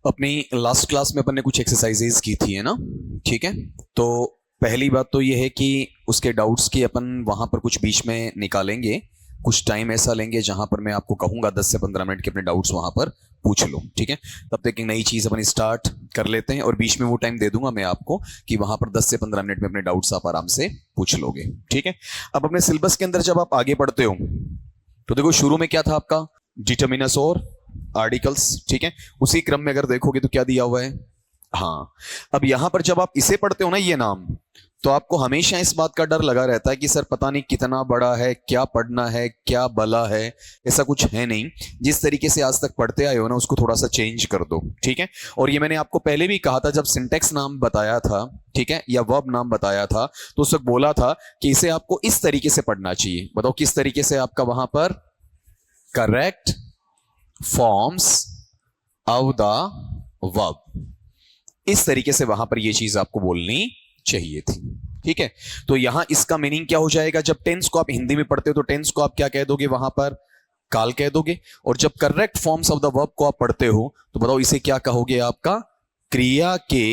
अपनी last class में अपन ने कुछ एक्सरसाइजेज की थी, है ना। ठीक है, तो पहली बात तो ये है कि उसके डाउट्स की अपन वहां पर कुछ बीच में निकालेंगे, कुछ टाइम ऐसा लेंगे जहां पर मैं आपको कहूंगा 10 से 15 मिनट के अपने डाउट्स वहां पर पूछ लो। ठीक है, तब तक एक नई चीज अपन स्टार्ट कर लेते हैं और बीच में वो टाइम दे दूंगा मैं आपको कि वहां पर 10 से 15 मिनट में अपने डाउट्स आप आराम से पूछ लोगे। ठीक है, अब अपने सिलेबस के अंदर जब आप आगे पढ़ते हो तो देखो शुरू में क्या था आपका, डिटर्मिनस और आर्टिकल्स। ठीक है, उसी क्रम में अगर देखोगे तो क्या दिया हुआ है। हाँ, अब यहां पर जब आप इसे पढ़ते हो ना ये नाम, तो आपको हमेशा इस बात का डर लगा रहता है कि सर पता नहीं कितना बड़ा है, क्या पढ़ना है, क्या बला है। ऐसा कुछ है नहीं, जिस तरीके से आज तक पढ़ते आए हो ना उसको थोड़ा सा चेंज कर दो। ठीक है, और ये मैंने आपको पहले भी कहा था जब सिंटेक्स नाम बताया था, ठीक है, या वर्ब नाम बताया था, तो उस वक्त बोला था कि इसे आपको इस तरीके से पढ़ना चाहिए। बताओ किस तरीके से आपका वहां पर correct forms of the verb, इस तरीके से वहां पर यह चीज आपको बोलनी चाहिए थी। ठीक है, तो यहां इसका मीनिंग क्या हो जाएगा, जब टेंस को आप हिंदी में पढ़ते हो तो टेंस को आप क्या कह दोगे, वहां पर काल कह दोगे। और जब correct forms of the verb को आप पढ़ते हो तो बताओ इसे क्या कहोगे, आपका क्रिया के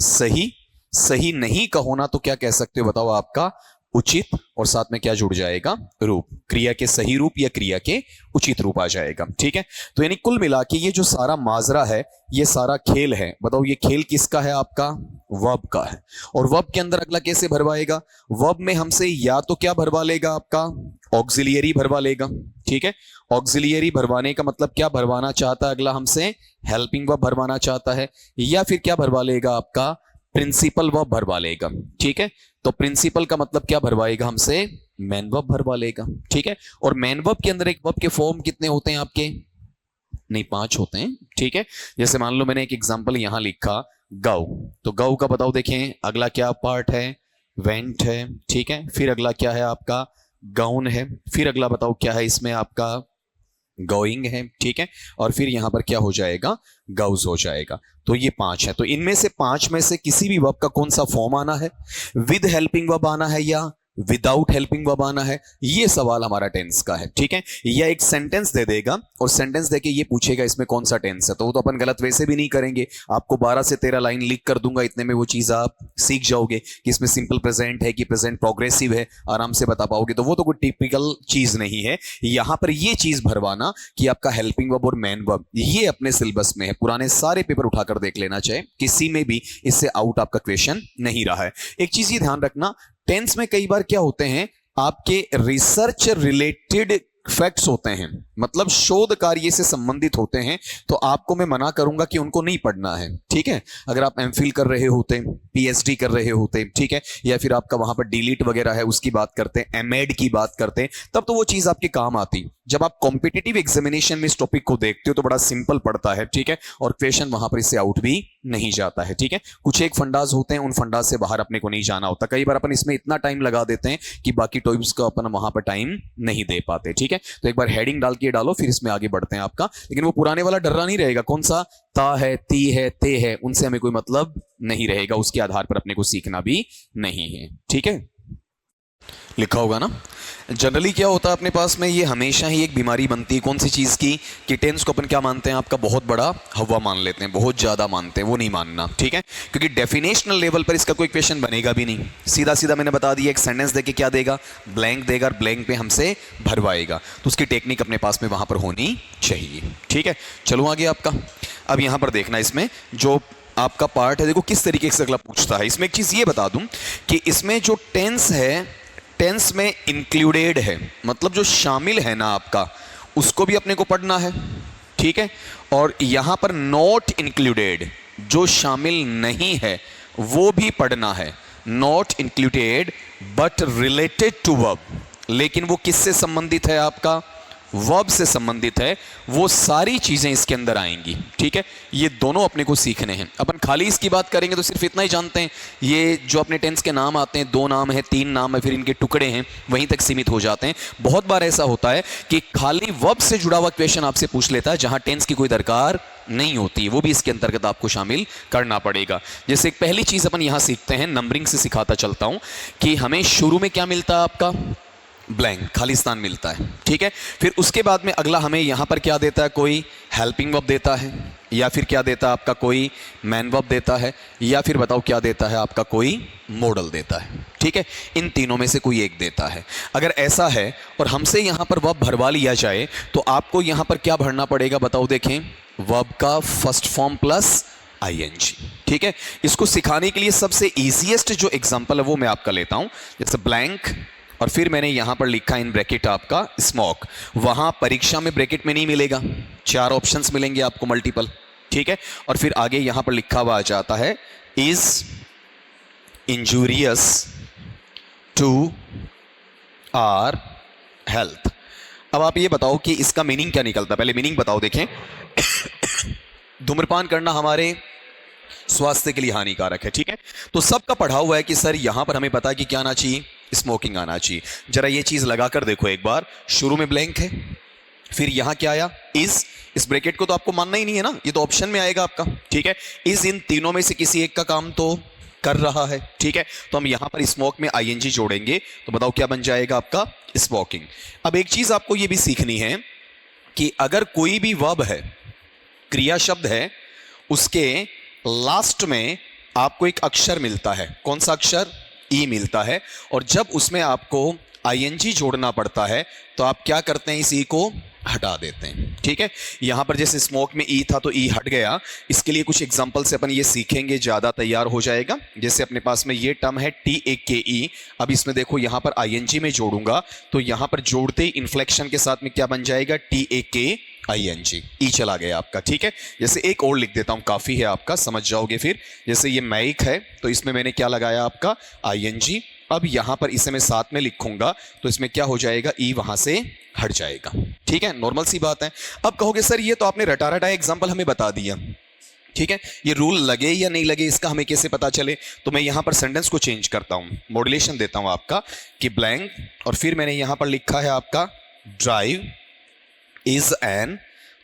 सही, सही नहीं कहो ना तो क्या कह सकते हो बताओ, आपका उचित, और साथ में क्या जुड़ जाएगा, रूप। क्रिया के सही रूप या क्रिया के उचित रूप आ जाएगा। ठीक है, तो यानी कुल मिला के ये जो सारा माजरा है, ये सारा खेल है। बताओ ये खेल किसका है, आपका वर्ब का है। और वर्ब के अंदर अगला कैसे भरवाएगा, वर्ब में हमसे या तो क्या भरवा लेगा, आपका ऑक्सिलियरी भरवा लेगा। ठीक है, ऑक्सिलियरी भरवाने का मतलब क्या भरवाना चाहता है अगला हमसे, हेल्पिंग वर्ब भरवाना चाहता है, या फिर क्या भरवा लेगा, आपका प्रिंसिपल वर्ब भरवा लेगा। ठीक है, तो प्रिंसिपल का मतलब क्या भरवाएगा हमसे, मैन वर्ब भरवा लेगा। ठीक है, और मैन वर्ब के अंदर एक वर्ब के फॉर्म कितने होते हैं आपके, नहीं 5 होते हैं। ठीक है, जैसे मान लो मैंने एक एग्जांपल यहां लिखा गौ, तो गौ का बताओ देखें अगला क्या पार्ट है, वेंट है। ठीक है, फिर अगला क्या है आपका, गाउन है। फिर अगला बताओ क्या है इसमें, आपका गोइंग है। ठीक है, और फिर यहां पर क्या हो जाएगा, गाउज हो जाएगा। तो ये 5 है, तो इनमें से 5 में से किसी भी वर्ब का कौन सा फॉर्म आना है, विद हेल्पिंग वर्ब आना है या विदाउट हेल्पिंग वर्ब आना है, ये सवाल हमारा टेंस का है। ठीक है, या एक सेंटेंस दे देगा और सेंटेंस देके ये पूछेगा इसमें कौन सा टेंस है, तो वो तो अपन गलत वैसे भी नहीं करेंगे। आपको 12 से 13 लाइन लिख कर दूंगा, इतने में वो चीज आप सीख जाओगे कि इसमें सिंपल प्रेजेंट है कि प्रेजेंट प्रोग्रेसिव है, आराम से बता पाओगे। तो वो तो कोई टिपिकल चीज नहीं है। यहां पर ये चीज भरवाना कि आपका हेल्पिंग वर्ब और मैन वर्ब, ये अपने सिलेबस में है। पुराने सारे पेपर उठाकर देख लेना चाहिए, किसी में भी इससे आउट आपका क्वेश्चन नहीं रहा है। एक चीज ये ध्यान रखना, टेंस में कई बार क्या होते हैं, आपके रिसर्च रिलेटेड फैक्ट्स होते हैं, मतलब शोध कार्य से संबंधित होते हैं, तो आपको मैं मना करूंगा कि उनको नहीं पढ़ना है। ठीक है, अगर आप एमफिल कर रहे होते, पीएचडी कर रहे होते, ठीक है, या फिर आपका वहां पर डीलीट वगैरह है उसकी बात करते हैं, एमएड की बात करते हैं, तब तो वो चीज आपके काम आती। जब आप कॉम्पिटिटिव एग्जामिनेशन में इस टॉपिक को देखते हो तो बड़ा सिंपल पड़ता है। ठीक है, और क्वेश्चन वहां पर इससे आउट भी नहीं जाता है। ठीक है, कुछ एक फंडाज होते हैं, उन फंडाज से बाहर अपने को नहीं जाना होता। कई बार अपन इसमें इतना टाइम लगा देते हैं कि बाकी टॉपिक्स को अपन वहां पर टाइम नहीं दे पाते। ठीक है, तो एक बार हेडिंग डाल के डालो, फिर इसमें आगे बढ़ते हैं आपका। लेकिन वो पुराने वाला डरना नहीं रहेगा, कौन सा ता है, ती है, ते है, उनसे हमें कोई मतलब नहीं रहेगा, उसके आधार पर अपने को सीखना भी नहीं है। ठीक है, लिखा होगा ना। जनरली क्या होता है अपने पास में, ये हमेशा ही एक बीमारी बनती है, कौन सी चीज़ की, कि टेंस को अपन क्या मानते हैं, आपका बहुत बड़ा हवा मान लेते हैं, बहुत ज़्यादा मानते हैं। वो नहीं मानना, ठीक है, क्योंकि डेफिनेशनल लेवल पर इसका कोई क्वेश्चन बनेगा भी नहीं। सीधा सीधा मैंने बता दिया, एक सेंटेंस देके क्या देगा, ब्लैंक देगा, और ब्लैंक पे हमसे भरवाएगा। तो उसकी टेक्निक अपने पास में वहाँ पर होनी चाहिए। ठीक है, चलो आगे आपका। अब यहाँ पर देखना, इसमें जो आपका पार्ट है, देखो किस तरीके से अगला पूछता है। इसमें एक चीज़ ये बता दूँ कि इसमें जो टेंस है, टेंस में इंक्लूडेड है, मतलब जो शामिल है ना आपका, उसको भी अपने को पढ़ना है। ठीक है, और यहां पर नॉट इंक्लूडेड, जो शामिल नहीं है, वो भी पढ़ना है। Not included but related to verb, लेकिन वो किससे संबंधित है, आपका वर्ब से संबंधित है, वो सारी चीजें इसके अंदर आएंगी। ठीक है, ये दोनों अपने को सीखने हैं। अपन खाली इसकी बात करेंगे तो सिर्फ इतना ही जानते हैं, ये जो अपने टेंस के नाम आते हैं, 2 नाम है, 3 नाम है, फिर इनके टुकड़े हैं, वहीं तक सीमित हो जाते हैं। बहुत बार ऐसा होता है कि खाली वर्ब से जुड़ा हुआ क्वेश्चन आपसे पूछ लेता है, जहां टेंस की कोई दरकार नहीं होती, वो भी इसके अंतर्गत आपको शामिल करना पड़ेगा। जैसे एक पहली चीज अपन यहां सीखते हैं, नंबरिंग से सिखाता चलता हूं, कि हमें शुरू में क्या मिलता है, आपका ब्लैंक, खालिस्तान मिलता है। ठीक है, फिर उसके बाद में अगला हमें यहां पर क्या देता है, कोई हेल्पिंग वर्ब देता है। या फिर क्या देता है आपका कोई मैन वर्ब देता है, या फिर बताओ क्या देता है आपका कोई मॉडल देता है। ठीक है, इन तीनों में से कोई एक देता है। अगर ऐसा है और हमसे यहां पर वर्ब भरवा लिया जाए तो आपको यहां पर क्या भरना पड़ेगा बताओ देखें, वर्ब का फर्स्ट फॉर्म प्लस आईएनजी। ठीक है, इसको सिखाने के लिए सबसे इजीएस्ट जो एग्जांपल है वो मैं आपका लेता हूं, जैसे ब्लैंक और फिर मैंने यहां पर लिखा इन ब्रैकेट आपका स्मोक। वहां परीक्षा में ब्रैकेट में नहीं मिलेगा, 4 ऑप्शंस मिलेंगे आपको मल्टीपल। ठीक है, और फिर आगे यहां पर लिखा हुआ आ जाता है is injurious to our health. अब आप ये बताओ कि इसका मीनिंग क्या निकलता है, पहले मीनिंग बताओ देखें। धूम्रपान करना हमारे स्वास्थ्य के लिए हानिकारक है। ठीक है, तो सबका पढ़ा हुआ है कि सर यहां पर हमें पता है कि क्या आना चाहिए, स्मोकिंग आना चाहिए। जरा ये चीज लगाकर देखो एक बार, शुरू में ब्लैंक है, फिर यहां क्या आया इस ब्रैकेट को तो आपको मानना ही नहीं है ना, ये तो ऑप्शन में आएगा आपका। ठीक है, इस इन तीनों में से किसी एक का काम तो कर रहा है। ठीक है, तो हम यहां पर स्मोक में आईएनजी जोड़ेंगे तो बताओ क्या बन जाएगा आपका स्मोकिंग। अब एक चीज आपको यह भी सीखनी है कि अगर कोई भी वर्ब है, क्रिया शब्द है, उसके लास्ट में आपको एक अक्षर मिलता है, कौन सा अक्षर, ई मिलता है, और जब उसमें आपको आईएनजी जोड़ना पड़ता है तो आप क्या करते हैं, इस ई को हटा देते हैं। ठीक है, यहां पर जैसे स्मोक में ई था तो ई हट गया। इसके लिए कुछ एग्जांपल से अपन ये सीखेंगे, ज्यादा तैयार हो जाएगा। जैसे अपने पास में ये टर्म है TAKE, अब इसमें देखो यहां पर आईएनजी में जोड़ूंगा तो यहां पर जोड़ते ही इन्फ्लेक्शन के साथ में क्या बन जाएगा, TAKING, ई चला गया आपका। ठीक है, जैसे एक और लिख देता हूं, काफी है आपका, समझ जाओगे फिर। जैसे ये मैक है तो इसमें मैंने क्या लगाया आपका ING। अब यहां पर इसे मैं साथ में लिखूंगा तो इसमें क्या हो जाएगा, ई वहां से हट जाएगा। ठीक है, नॉर्मल सी बात है। अब कहोगे सर ये तो आपने रटा रटा एग्जाम्पल हमें बता दिया, ठीक है, ये रूल लगे या नहीं लगे इसका हमें कैसे पता चले। तो मैं यहां पर सेंटेंस को चेंज करता हूं, मॉड्यूलेशन देता हूं आपका कि ब्लैंक, और फिर मैंने यहां पर लिखा है आपका ड्राइव इज एन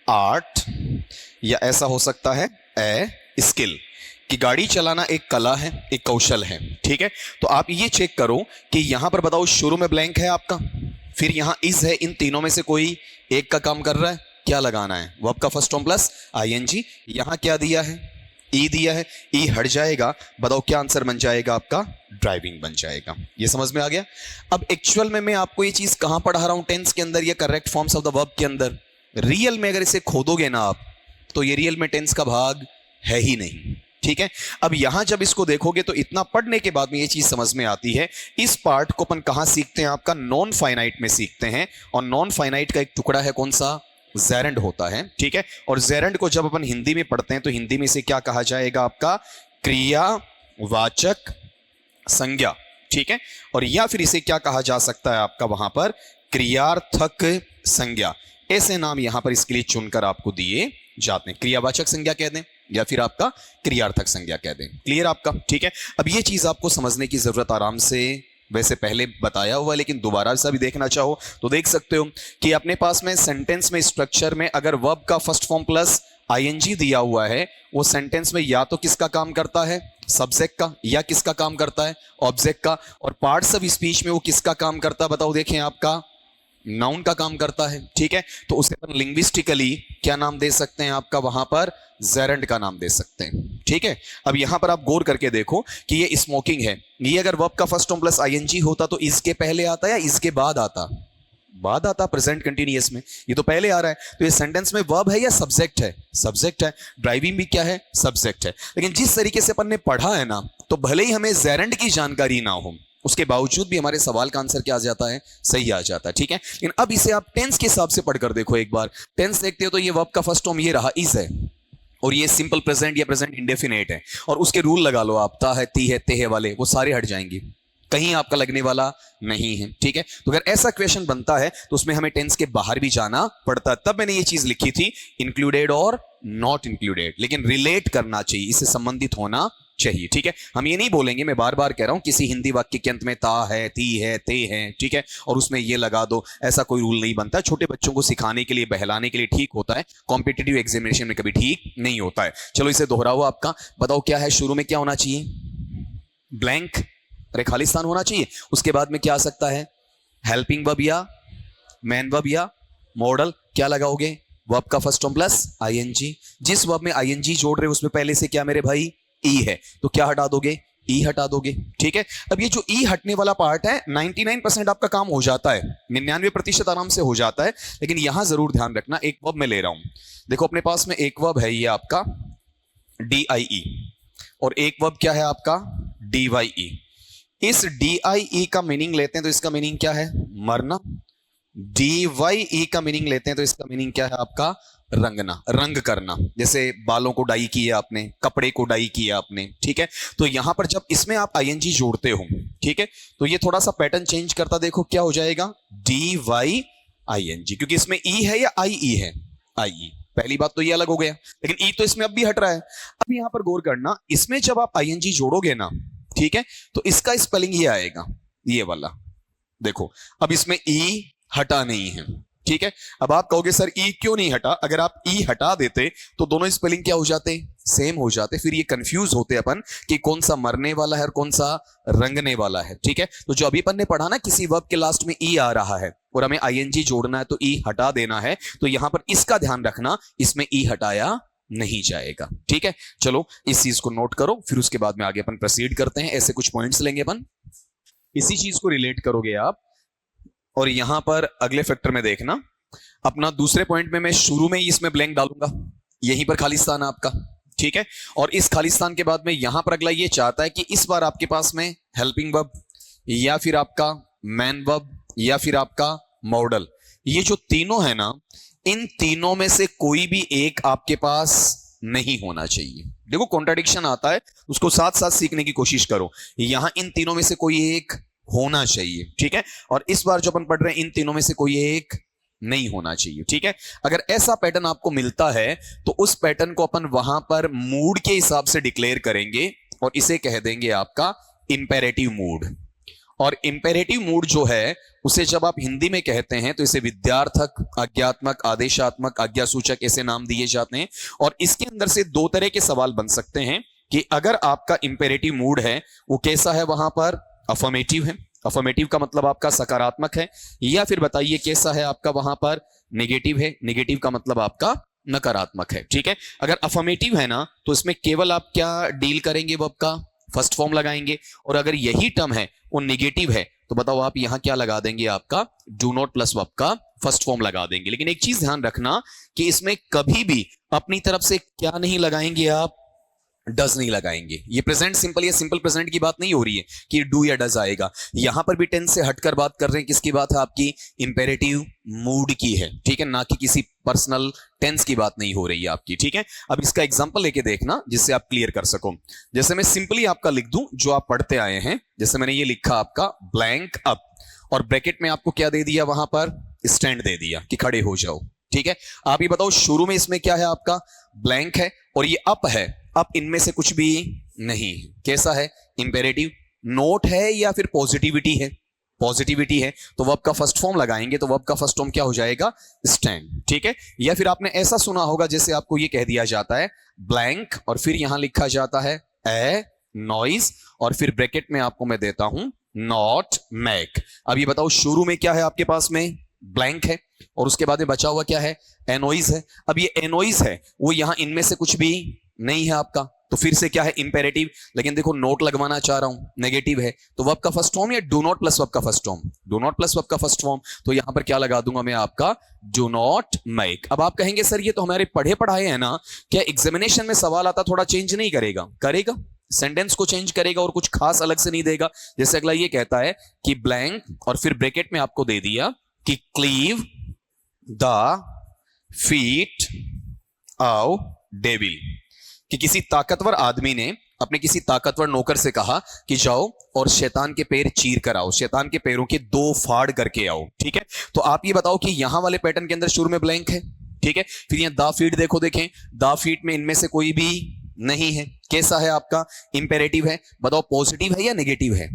आर्ट, या ऐसा हो सकता है ए स्किल, कि गाड़ी चलाना एक कला है, एक कौशल है। ठीक है, तो आप ये चेक करो कि यहां पर बताओ शुरू में ब्लैंक है आपका, फिर यहां इज है, इन तीनों में से कोई एक का काम कर रहा है, क्या लगाना है, वर्ब का फर्स्ट फॉर्म प्लस ING। यहां क्या दिया है, ई दिया है, ई हट जाएगा, बताओ क्या आंसर बन जाएगा आपका, ड्राइविंग बन जाएगा। ये समझ में आ गया। अब एक्चुअल में मैं आपको ये चीज कहां पढ़ा रहा हूं, टेंस के अंदर या correct forms of the verb के अंदर। रियल में अगर इसे खोदोगे ना आप तो ये रियल में टेंस का भाग है ही नहीं। ठीक है, अब यहां जब इसको देखोगे तो इतना पढ़ने के बाद में ये चीज समझ में आती है। इस पार्ट को अपन कहां सीखते हैं, आपका नॉन फाइनाइट में सीखते हैं, और नॉन फाइनाइट का एक टुकड़ा है कौन सा, जेरेंड होता है। ठीक है, और जेरेंड को जब अपन हिंदी में पढ़ते हैं तो हिंदी में इसे क्या कहा जाएगा आपका, क्रियावाचक संज्ञा। ठीक है, और या फिर इसे क्या कहा जा सकता है आपका वहां पर, क्रियार्थक संज्ञा। ऐसे नाम यहां पर इसके लिए चुनकर आपको दिए जाते हैं, क्रियावाचक संज्ञा कह दें या फिर आपका क्रियार्थक संज्ञा कह दें। क्लियर आपका। ठीक है, अब ये चीज आपको समझने की जरूरत आराम से, वैसे पहले बताया हुआ लेकिन दोबारा से भी देखना चाहो तो देख सकते हो कि अपने पास में सेंटेंस में स्ट्रक्चर में अगर वर्ब का फर्स्ट फॉर्म प्लस ING दिया हुआ है, वो सेंटेंस में या तो किसका काम करता है, सब्जेक्ट का, या किसका काम करता है, ऑब्जेक्ट का, और पार्ट्स ऑफ स्पीच में वो किसका काम करता है बताओ देखें, आपका नाउन का काम करता है। ठीक है, तो उसे अपन लिंग्विस्टिकली क्या नाम दे सकते हैं आपका वहां पर, जेरेंड का नाम दे सकते हैं। ठीक है, अब यहां पर आप गौर करके देखो कि ये स्मोकिंग है, ये अगर वर्ब का फर्स्ट फॉर्म प्लस ING होता तो इसके पहले आता या इसके बाद आता, बाद आता प्रेजेंट कंटिन्यूअस में, ये तो पहले आ रहा है। तो ये सेंटेंस में वर्ब है या सब्जेक्ट है, सब्जेक्ट है। ड्राइविंग भी क्या है, सब्जेक्ट है। लेकिन जिस तरीके से अपन ने पढ़ा है ना, तो भले ही हमें जेरेंड की जानकारी ना हो, उसके बावजूद भी हमारे सवाल का आंसर क्या आ जाता है, सही आ जाता है। ठीक है, लेकिन अब इसे आप टेंस के हिसाब से पढ़कर देखो एक बार। टेंस देखते हो तो ये वर्ब का फर्स्ट फॉर्म ये रहा, इज है, और ये सिंपल प्रेजेंट या प्रेजेंट इंडेफिनेट है, और उसके रूल लगा लो आप, ता है, ती है, ते है वाले, वो सारे हट जाएंगे, कहीं आपका लगने वाला नहीं है। ठीक है, तो अगर ऐसा क्वेश्चन बनता है तो उसमें हमें टेंस के बाहर भी जाना पड़ता है। तब मैंने ये चीज लिखी थी, इंक्लूडेड और नॉट इंक्लूडेड, लेकिन रिलेट करना चाहिए, इससे संबंधित होना चाहिए। ठीक है, हम ये नहीं बोलेंगे, मैं बार बार कह रहा हूं, किसी हिंदी वाक्य के अंत में ता है, ती है, ते है, ठीक है, और उसमें ये लगा दो, ऐसा कोई रूल नहीं बनता। छोटे बच्चों को सिखाने के लिए, बहलाने के लिए ठीक होता है, कॉम्पिटिटिव एग्जामिनेशन में कभी ठीक नहीं होता है। चलो इसे दोहराओ आपका, बताओ क्या है, शुरू में क्या होना चाहिए, ब्लैंक, अरे खालिस्तान होना चाहिए। उसके बाद में क्या आ सकता है, हेल्पिंग वर्ब या मैन वर्ब या मॉडल, क्या लगाओगे, वर्ब का फर्स्ट फॉर्म प्लस आईएनजी। जिस वर्ब में आईएनजी जोड़ रहे हो उसमें पहले से क्या मेरे भाई ई है, तो क्या हटा दोगे, ई हटा दोगे। ठीक है, अब ये जो ई हटने वाला पार्ट है 99% आपका काम हो जाता है, 99% आराम से हो जाता है, लेकिन यहां जरूर ध्यान रखना एक वर्ब मैं ले रहा हूं। देखो अपने पास में एक वर्ब है ये आपका DIE और एक वर्ब क्या है आपका DYE। इस DIE का मीनिंग लेते हैं तो इसका मीनिंग क्या है, मरना। DYE का मीनिंग लेते हैं तो इसका मीनिंग क्या है आपका रंगना, रंग करना। जैसे बालों को डाई किया आपने, कपड़े को डाई किया आपने। ठीक है, तो यहां पर जब इसमें आप आईएनजी जोड़ते हो, ठीक है, तो ये थोड़ा सा पैटर्न चेंज करता, देखो क्या हो जाएगा DYING, क्योंकि इसमें ई है या IE है, IE। पहली बात तो ये अलग हो गया, लेकिन ई तो इसमें अब भी हट रहा है। अब यहां पर गौर करना, इसमें जब आप आईएनजी जोड़ोगे ना, ठीक है, तो इसका स्पेलिंग ये आएगा, ये वाला। देखो अब इसमें ई हटा नहीं है, ठीक है। अब आप कहोगे सर ई क्यों नहीं हटा, अगर आप ई हटा देते तो दोनों स्पेलिंग क्या हो जाते, सेम हो जाते, फिर ये कंफ्यूज होते अपन कि कौन सा मरने वाला है और कौन सा रंगने वाला है। ठीक है, तो जो अभी अपन ने पढ़ा ना, किसी वर्ब के लास्ट में ई आ रहा है और हमें आईएनजी जोड़ना है तो ई हटा देना है, तो यहां पर इसका ध्यान रखना, इसमें ई हटाया नहीं जाएगा। ठीक है, चलो इस चीज को नोट करो, फिर उसके बाद में आगे अपन प्रोसीड करते हैं। ऐसे कुछ पॉइंट्स लेंगे अपन, इसी चीज को रिलेट करोगे आप, और यहां पर अगले फैक्टर में देखना, अपना दूसरे पॉइंट में मैं शुरू में ही इसमें ब्लैंक डालूंगा, यहीं पर खालिस्तान है आपका। ठीक है, और इस खालिस्तान के बाद में यहां पर अगला ये चाहता है कि इस बार आपके पास में हेल्पिंग वर्ब या फिर आपका मैन वर्ब या फिर आपका मॉडल, ये जो तीनों है ना, इन तीनों में से कोई भी एक आपके पास नहीं होना चाहिए। देखो कॉन्ट्राडिक्शन आता है, उसको साथ साथ सीखने की कोशिश करो। यहां इन तीनों में से कोई एक होना चाहिए, ठीक है, और इस बार जो अपन पढ़ रहे हैं इन तीनों में से कोई एक नहीं होना चाहिए। ठीक है, अगर ऐसा पैटर्न आपको मिलता है तो उस पैटर्न को अपन वहां पर मूड के हिसाब से डिक्लेयर करेंगे और इसे कह देंगे आपका इंपेरेटिव मूड। और इंपेरेटिव मूड जो है उसे जब आप हिंदी में कहते हैं तो इसे विद्यार्थक, आज्ञात्मक, आदेशात्मक, आज्ञासूचक ऐसे नाम दिए जाते हैं। और इसके अंदर से दो तरह के सवाल बन सकते हैं कि अगर आपका इंपेरेटिव मूड है वो कैसा है, वहां पर अफर्मेटिव है, अफर्मेटिव का मतलब आपका सकारात्मक है, या फिर बताइए कैसा है आपका वहां पर नेगेटिव है, नेगेटिव का मतलब आपका नकारात्मक है। ठीक है, अगर अफर्मेटिव है ना तो इसमें केवल आप क्या डील करेंगे, वर्ब का फर्स्ट फॉर्म लगाएंगे, और अगर यही टर्म है वो नेगेटिव है तो बताओ आप यहां क्या लगा देंगे, आपका डू नॉट प्लस वर्ब का फर्स्ट फॉर्म लगा देंगे। लेकिन एक चीज ध्यान रखना कि इसमें कभी भी अपनी तरफ से क्या नहीं लगाएंगे, आप डज नहीं लगाएंगे। ये प्रेजेंट सिंपल या सिंपल प्रेजेंट की बात नहीं हो रही है कि डू या डज आएगा, यहां पर भी टेंस से हटकर बात कर रहे हैं, किसकी बात है, आपकी इंपेरेटिव मूड की है। ठीक है, ना कि किसी पर्सनल टेंस की बात नहीं हो रही है आपकी। ठीक है, अब इसका एग्जांपल लेके देखना जिससे आप क्लियर कर सको। जैसे मैं सिंपली आपका लिख दूं जो आप पढ़ते आए हैं, जैसे मैंने ये लिखा आपका ब्लैंक अप, और ब्रैकेट में आपको क्या दे दिया, वहां पर स्टैंड दे दिया कि खड़े हो जाओ। ठीक है, आप ये बताओ शुरू में इसमें क्या है, आपका ब्लैंक है और ये अप है, अब इनमें से कुछ भी नहीं है, कैसा है, इंपेरेटिव। नोट है या फिर पॉजिटिविटी है, पॉजिटिविटी है तो वर्ब का फर्स्ट फॉर्म लगाएंगे, तो वर्ब का फर्स्ट फॉर्म क्या हो जाएगा, स्टैंड। ठीक है, या फिर आपने ऐसा सुना होगा जैसे आपको ये कह दिया जाता है ब्लैंक और फिर यहां लिखा जाता है ए नॉइज, और फिर ब्रैकेट में आपको मैं देता हूं नॉट मैक। अब ये बताओ शुरू में क्या है आपके पास में, ब्लैंक है, और उसके बाद में बचा हुआ क्या है, एनोइज है। अब ये एनोइज है वो यहां इनमें से कुछ भी नहीं है आपका, तो फिर से क्या है, इंपेरेटिव। लेकिन देखो नोट लगवाना चाह रहा हूं, नेगेटिव है, तो वर्ब का फर्स्ट फॉर्म या डू नॉट प्लस वर्ब का first form, do not plus verb का फर्स्ट फॉर्म, तो यहां पर क्या लगा दूंगा मैं, आपका डू नॉट मेक। अब आप कहेंगे सर ये तो हमारे पढ़े पढ़ाए हैं ना, क्या एग्जामिनेशन में सवाल आता थोड़ा चेंज नहीं करेगा, करेगा, सेंटेंस को चेंज करेगा और कुछ खास अलग से नहीं देगा। जैसे अगला ये कहता है कि ब्लैंक और फिर ब्रैकेट में आपको दे दिया कि cleave the feet of devil, कि किसी ताकतवर आदमी ने अपने किसी ताकतवर नौकर से कहा कि जाओ और शैतान के पैर चीर कर आओ, शैतान के पैरों के 2 फाड़ करके आओ। ठीक है, तो आप ये बताओ कि यहां वाले पैटर्न के अंदर शुरू में ब्लैंक है, ठीक है, फिर यहां द फीट देखो, देखें द फीट में इनमें से कोई भी नहीं है, कैसा है आपका, इंपेरेटिव है। बताओ पॉजिटिव है या नेगेटिव है,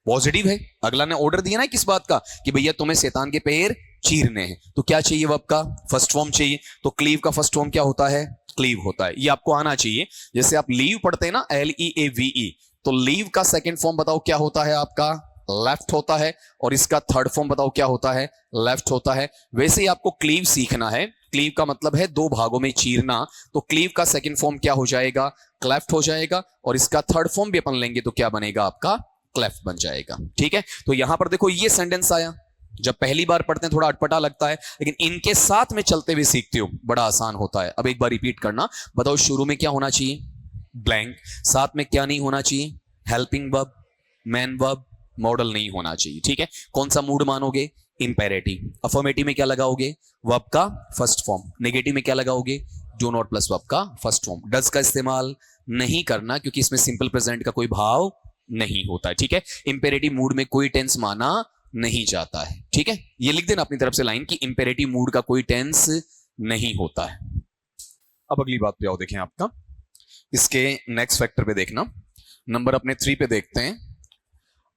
पॉजिटिव है। अगला ने ऑर्डर दिया ना किस बात का, कि भैया तुम्हें शैतान के पैर चीरने हैं, तो क्या चाहिए, वर्ब का फर्स्ट फॉर्म चाहिए। तो क्लीव का फर्स्ट फॉर्म क्या होता है, क्लीव होता है, ये आपको आना चाहिए। जैसे आप लीव पढ़ते हैं ना, LEAVE, तो लीव का सेकंड फॉर्म बताओ क्या होता है, आपका लेफ्ट होता है, और इसका थर्ड फॉर्म बताओ क्या होता है, लेफ्ट होता है। वैसे ही आपको क्लीव सीखना है, क्लीव का मतलब है दो भागों में चीरना, तो क्लीव का सेकंड फॉर्म क्या हो जाएगा, क्लेफ्ट हो जाएगा, और इसका थर्ड फॉर्म भी अपन लेंगे तो क्या बनेगा आपका, क्लेफ्ट बन जाएगा। ठीक है, तो यहां पर देखो ये सेंटेंस आया, जब पहली बार पढ़ते हैं थोड़ा अटपटा लगता है, लेकिन इनके साथ में चलते हुए सीखते हो बड़ा आसान होता है। अब एक बार रिपीट करना, बताओ शुरू में क्या होना चाहिए, ब्लैंक, साथ में क्या नहीं होना चाहिए, helping verb, man verb, model नहीं होना चाहिए। ठीक है, कौन सा मूड मानोगे, इंपेरेटिव। अफर्मेटिव में क्या लगाओगे, वर्ब का फर्स्ट फॉर्म। नेगेटिव में क्या लगाओगे, डू नॉट प्लस वर्ब का फर्स्ट फॉर्म। डज का इस्तेमाल नहीं करना क्योंकि इसमें सिंपल प्रेजेंट का कोई भाव नहीं होता है। ठीक है, इंपेरेटिव मूड में कोई टेंस माना नहीं जाता है। ठीक है, ये लिख देना अपनी तरफ से लाइन की इंपेरेटिव मूड का कोई टेंस नहीं होता है। अब अगली बात पे आओ, देखें आपका इसके नेक्स्ट फैक्टर पे देखना, नंबर अपने 3 पे देखते हैं।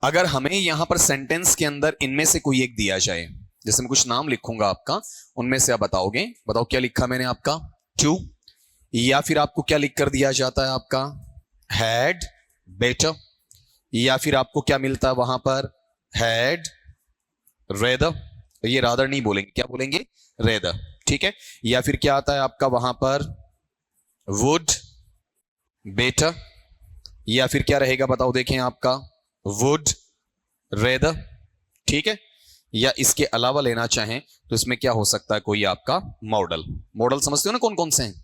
अगर हमें यहां पर सेंटेंस के अंदर इनमें से कोई एक दिया जाए, जैसे मैं कुछ नाम लिखूंगा आपका, उनमें से आप बताओगे, बताओ क्या लिखा मैंने आपका, टू, या फिर आपको क्या लिख कर दिया जाता है आपका, हैड बेटर, या फिर आपको क्या मिलता है वहां पर, हैड रेदर, ये रादर नहीं बोलेंगे, क्या बोलेंगे, रेदर। ठीक है, या फिर क्या आता है आपका वहां पर, वुड बेटर, या फिर क्या रहेगा बताओ, देखें आपका वुड रेदर। ठीक है, या इसके अलावा लेना चाहें तो इसमें क्या हो सकता है, कोई आपका मॉडल। मॉडल समझते हो ना कौन कौन से हैं,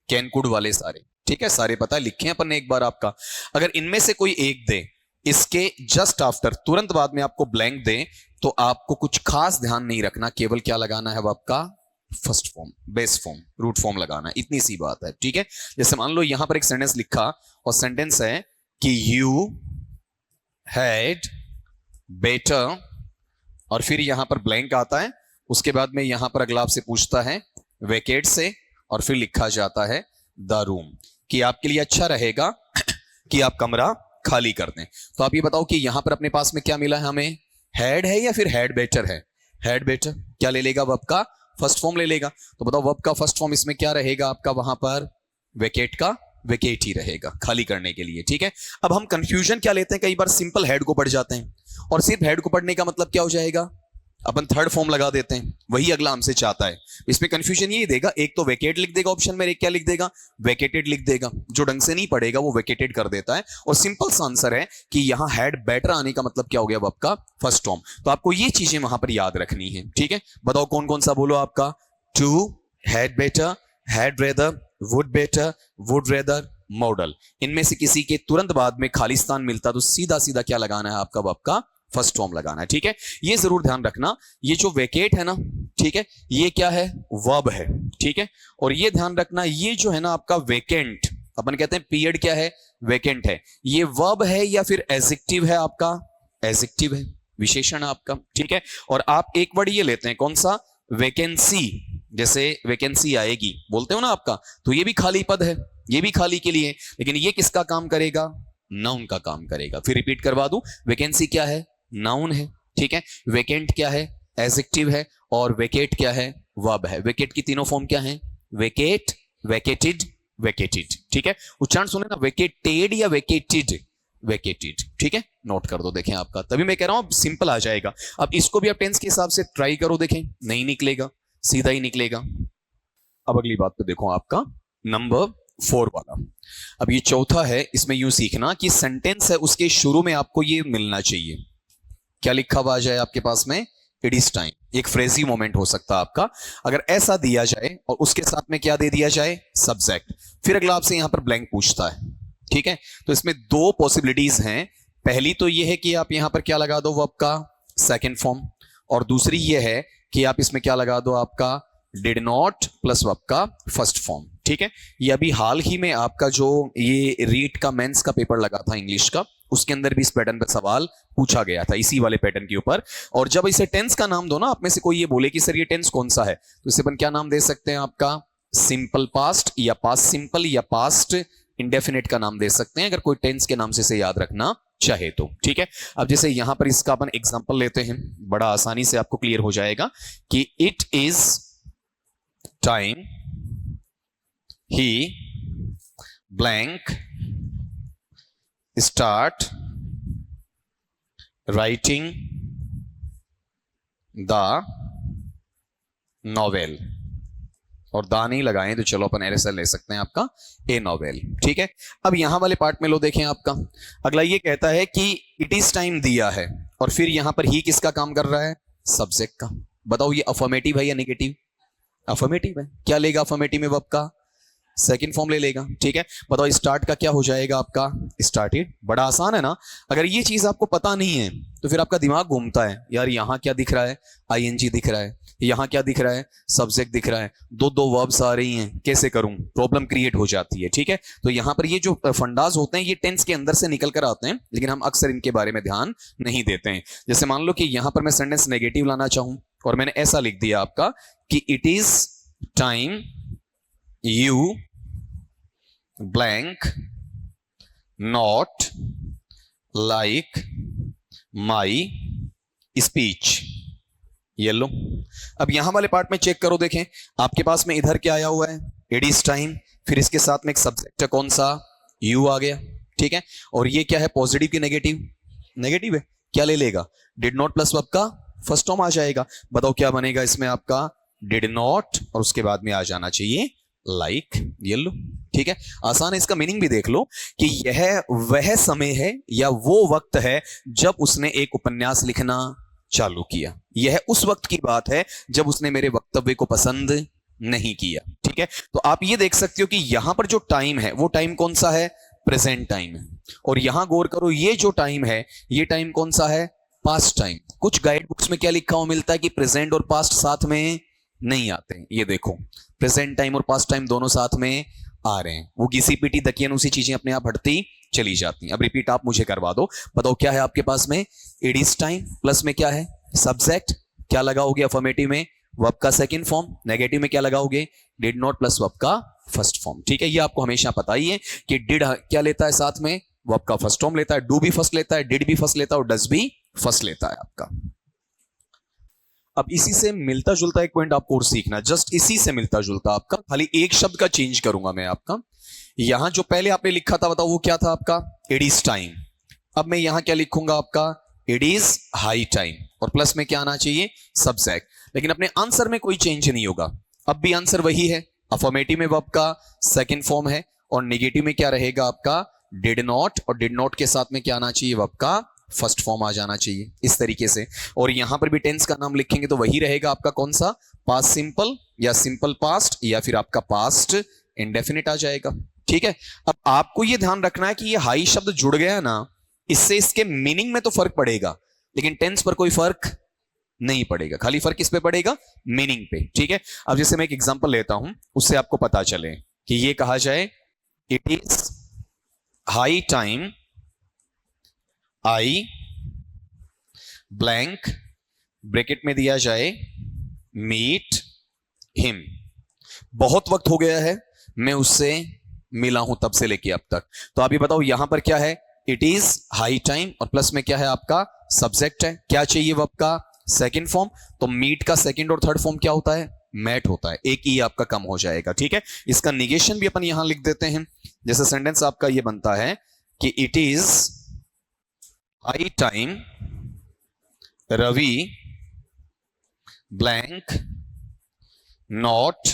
कैन कुड वाले सारे। ठीक है, सारे पता है, लिखे हैं अपन ने एक बार आपका। अगर इनमें से कोई एक दे, इसके जस्ट आफ्टर तुरंत बाद में आपको ब्लैंक दे, तो आपको कुछ खास ध्यान नहीं रखना, केवल क्या लगाना है वो आपका first form, base form, root form लगाना है, इतनी सी बात है। ठीक है, जैसे मान लो यहां पर एक सेंटेंस लिखा और सेंटेंस है कि यू हैड बेटर, और फिर यहां पर ब्लैंक आता है, उसके बाद में यहां पर अगला आपसे पूछता है वेकेट से, और फिर लिखा जाता है द रूम, कि आपके लिए अच्छा रहेगा कि आप कमरा खाली कर दें। तो आप ये बताओ कि यहां पर अपने पास में क्या मिला है हमें, हैड है या फिर हैड बेटर है, हैड बेटर क्या ले लेगा, वर्ब का फर्स्ट फॉर्म ले लेगा। तो बताओ वर्ब का फर्स्ट फॉर्म इसमें क्या रहेगा आपका, वहां पर वेकेट का वेकेट ही रहेगा, खाली करने के लिए। ठीक है, अब हम कंफ्यूजन क्या लेते हैं, कई बार सिंपल हेड को पढ़ जाते हैं, और सिर्फ हेड को पढ़ने का मतलब क्या हो जाएगा, अपन थर्ड फॉर्म लगा देते हैं, वही अगला हमसे चाहता है। इसमें कंफ्यूजन ये देगा, एक तो वेकेट लिख देगा ऑप्शन में, एक क्या लिख देगा, वेकेटेड लिख देगा। जो ढंग से नहीं पढ़ेगा वो वेकेटेड कर देता है, और सिंपल सा आंसर है कि यहां हैड बेटर आने का मतलब क्या हो गया, वर्ब का फर्स्ट फॉर्म। तो आपको ये चीजें वहां पर याद रखनी है। ठीक है, बताओ कौन कौन सा बोलो आपका, to, had better, had rather, would better, would rather, modal. इनमें से किसी के तुरंत बाद में खालिस्तान मिलता तो सीधा सीधा क्या लगाना है आपका, वर्ब का फर्स्ट फॉर्म लगाना है। ठीक है, ये जरूर ध्यान रखना, ये जो वेकेट है ना, ठीक है, ये क्या है, वर्ब है। ठीक है, और ये ध्यान रखना, ये जो है ना आपका वेकेंट, अपन कहते हैं पीरियड क्या है, वेकेंट है, ये वर्ब है या फिर एडजेक्टिव है आपका, एडजेक्टिव है, विशेषण है आपका। ठीक है, और आप एक वर्ड ये लेते हैं कौन सा, वैकेंसी, जैसे वैकेंसी आएगी बोलते हो ना आपका, तो ये भी खाली पद है, ये भी खाली के लिए, लेकिन ये किसका काम करेगा, नाउन का काम करेगा। फिर रिपीट करवा दूं, वैकेंसी क्या है, नाउन है। ठीक है, वेकेंट क्या है, एडजेक्टिव है, और वेकेट क्या है, वर्ब है। वेकेट की तीनों फॉर्म क्या है, वेकेट, वेकेटेड, वेकेटेड। ठीक है, उच्चारण सुने ना, वेकेटेड या वेकेटेड, वेकेटेड। ठीक है, नोट कर दो, देखें आपका, तभी मैं कह रहा हूं सिंपल आ जाएगा। अब इसको भी आप टेंस के हिसाब से ट्राई करो, देखें नहीं निकलेगा, सीधा ही निकलेगा। अब अगली बात पे देखो आपका नंबर 4 वाला। अब ये चौथा है, इसमें यूं सीखना कि सेंटेंस है उसके शुरू में आपको ये मिलना चाहिए, क्या लिखा हुआ आ जाए आपके पास में, इट इज टाइम, एक फ्रेजी मोमेंट हो सकता है आपका। अगर ऐसा दिया जाए और उसके साथ में क्या दे दिया जाए, सब्जेक्ट, फिर अगला आपसे यहां पर ब्लैंक पूछता है। ठीक है, तो इसमें दो पॉसिबिलिटीज हैं, पहली तो यह है कि आप यहां पर क्या लगा दो, वर्ब का सेकंड फॉर्म, और दूसरी यह है कि आप इसमें क्या लगा दो, आपका डिड नॉट प्लस वर्ब का फर्स्ट फॉर्म। ठीक है, ये अभी हाल ही में आपका जो ये रीट का मेंस का पेपर लगा था इंग्लिश का, उसके अंदर भी इस पैटर्न पर सवाल पूछा गया था, इसी वाले पैटर्न के ऊपर। और जब इसे टेंस का नाम दो ना, आप में से कोई ये बोले कि सर ये टेंस कौन सा है, तो इसे अपन क्या नाम दे सकते हैं, आपका सिंपल पास्ट, या पास्ट सिंपल, या पास्ट इंडेफिनिट का नाम दे सकते हैं, अगर कोई टेंस के नाम से इसे याद रखना चाहे तो। ठीक है, अब जैसे यहां पर इसका अपन एग्जांपल लेते हैं, बड़ा आसानी से आपको क्लियर हो जाएगा कि it is time he blank start writing the novel. और दा नहीं लगाएं तो चलो अपन ऐसा ले सकते हैं आपका ए नॉवेल। ठीक है, अब यहां वाले पार्ट में लो देखें आपका अगला ये कहता है कि इट इज टाइम दिया है और फिर यहां पर ही किसका काम कर रहा है, सब्जेक्ट का। बताओ ये अफर्मेटिव है या नेगेटिव, अफर्मेटिव है। क्या लेगा अफर्मेटिव में वर्ब का, सेकंड फॉर्म ले लेगा। ठीक है, बताओ स्टार्ट का क्या हो जाएगा आपका, स्टार्टेड। बड़ा आसान है ना। अगर ये चीज आपको पता नहीं है तो फिर आपका दिमाग घूमता है, यार यहां क्या दिख रहा है, आईएनजी दिख रहा है, यहां क्या दिख रहा है, सब्जेक्ट दिख रहा है, दो दो वर्ब्स आ रही हैं, कैसे करूं, प्रॉब्लम क्रिएट हो जाती है। ठीक है, तो यहां पर ये जो फंडास होते हैं ये टेंस के अंदर से निकल कर आते हैं, लेकिन हम अक्सर इनके बारे में ध्यान नहीं देते हैं। जैसे मान लो कि यहां पर मैं सेंटेंस नेगेटिव लाना चाहूं और मैंने ऐसा लिख दिया आपका कि it is time you blank not like my speech. ये लो, अब यहां वाले पार्ट में चेक करो, देखें आपके पास में इधर क्या आया हुआ है, इट इज टाइम, फिर इसके साथ में एक सब्जेक्ट है कौन सा, यू आ गया। ठीक है, और ये क्या है, पॉजिटिव की नेगेटिव, नेगेटिव है, क्या ले लेगा, डिड नॉट प्लस वर्ब का फर्स्ट फॉर्म आ जाएगा। बताओ क्या बनेगा इसमें आपका, डिड नॉट और उसके बाद में आ जाना चाहिए लाइक। ये लो, ठीक है, आसान है। इसका मीनिंग भी देख लो कि यह वह समय है या वो वक्त है जब उसने एक उपन्यास लिखना चालू किया। यह उस वक्त की बात है जब उसने मेरे वक्तव्य को पसंद नहीं किया। ठीक है, तो आप ये देख सकते हो कि यहां पर जो टाइम है वो टाइम कौन सा है, प्रेजेंट टाइम है। और यहां गौर करो, ये जो टाइम है ये टाइम कौन सा है, पास्ट टाइम। कुछ गाइड बुक्स में क्या लिखा हुआ मिलता है कि प्रेजेंट और पास्ट साथ में नहीं आते हैं। ये देखो, प्रेजेंट टाइम और पास्ट टाइम दोनों साथ में आ रहे हैं। वो घिसी पीटी दकियन उसी चीजें अपने आप हटती चली जाती हैं। अब रिपीट आप मुझे करवा दो, बताओ क्या है आपके पास में, इट इज टाइम प्लस में क्या है, सब्जेक्ट, क्या लगाओगे अफर्मेटिव में, वर्ब का सेकंड फॉर्म, नेगेटिव में क्या लगाओगे, डिड नॉट प्लस वर्ब का फर्स्ट फॉर्म। ठीक है, ये आपको हमेशा पता ही है कि डिड क्या लेता है साथ में, वर्ब का फर्स्ट फॉर्म लेता है, डू भी फर्स्ट लेता है, डिड भी फर्स्ट लेता है और डज भी फर्स्ट लेता है आपका। अब इसी से मिलता जुलता एक पॉइंट आपको और सीखना, जस्ट इसी से मिलता जुलता आपका, खाली एक शब्द का चेंज करूंगा मैं आपका। यहां जो पहले आपने लिखा था बताओ वो क्या था आपका, इट इज टाइम। अब मैं यहां क्या लिखूंगा आपका, इट इज हाई टाइम और प्लस में क्या आना चाहिए, सब्जेक्ट। लेकिन अपने आंसर में कोई चेंज नहीं होगा, अब भी आंसर वही है। अफर्मेटिव में वर्ब का सेकंड फॉर्म है और नेगेटिव में क्या रहेगा आपका, डिड नॉट, और डिड नॉट के साथ में क्या आना चाहिए, वर्ब का फर्स्ट फॉर्म आ जाना चाहिए, इस तरीके से। और यहां पर भी टेंस का नाम लिखेंगे तो वही रहेगा आपका कौन सा, पास्ट सिंपल या सिंपल पास्ट या फिर आपका पास्ट इंडेफिनिट आ जाएगा। ठीक है, अब आपको यह ध्यान रखना है कि ये हाई शब्द जुड़ गया ना, इससे इसके मीनिंग में तो फर्क पड़ेगा लेकिन टेंस पर कोई फर्क नहीं पड़ेगा, खाली फर्क किस पे पड़ेगा, मीनिंग पे। ठीक है, अब जैसे मैं एक एग्जांपल लेता हूं उससे आपको पता चले कि ये कहा जाए, it is high time I blank, bracket में दिया जाए, मीट हिम। बहुत वक्त हो गया है मैं उससे मिला हूं तब से लेके अब तक। तो आप ये बताओ यहां पर क्या है, इट इज हाई टाइम और प्लस में क्या है आपका, सब्जेक्ट है। क्या चाहिए वर्ब का सेकंड फॉर्म, तो मीट का सेकंड और थर्ड फॉर्म क्या होता है, मैट होता है। एक ई आपका कम हो जाएगा। ठीक है, इसका निगेशन भी अपन यहां लिख देते हैं। जैसे सेंटेंस आपका ये बनता है कि it is high time Ravi blank not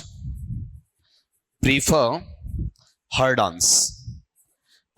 prefer her dance.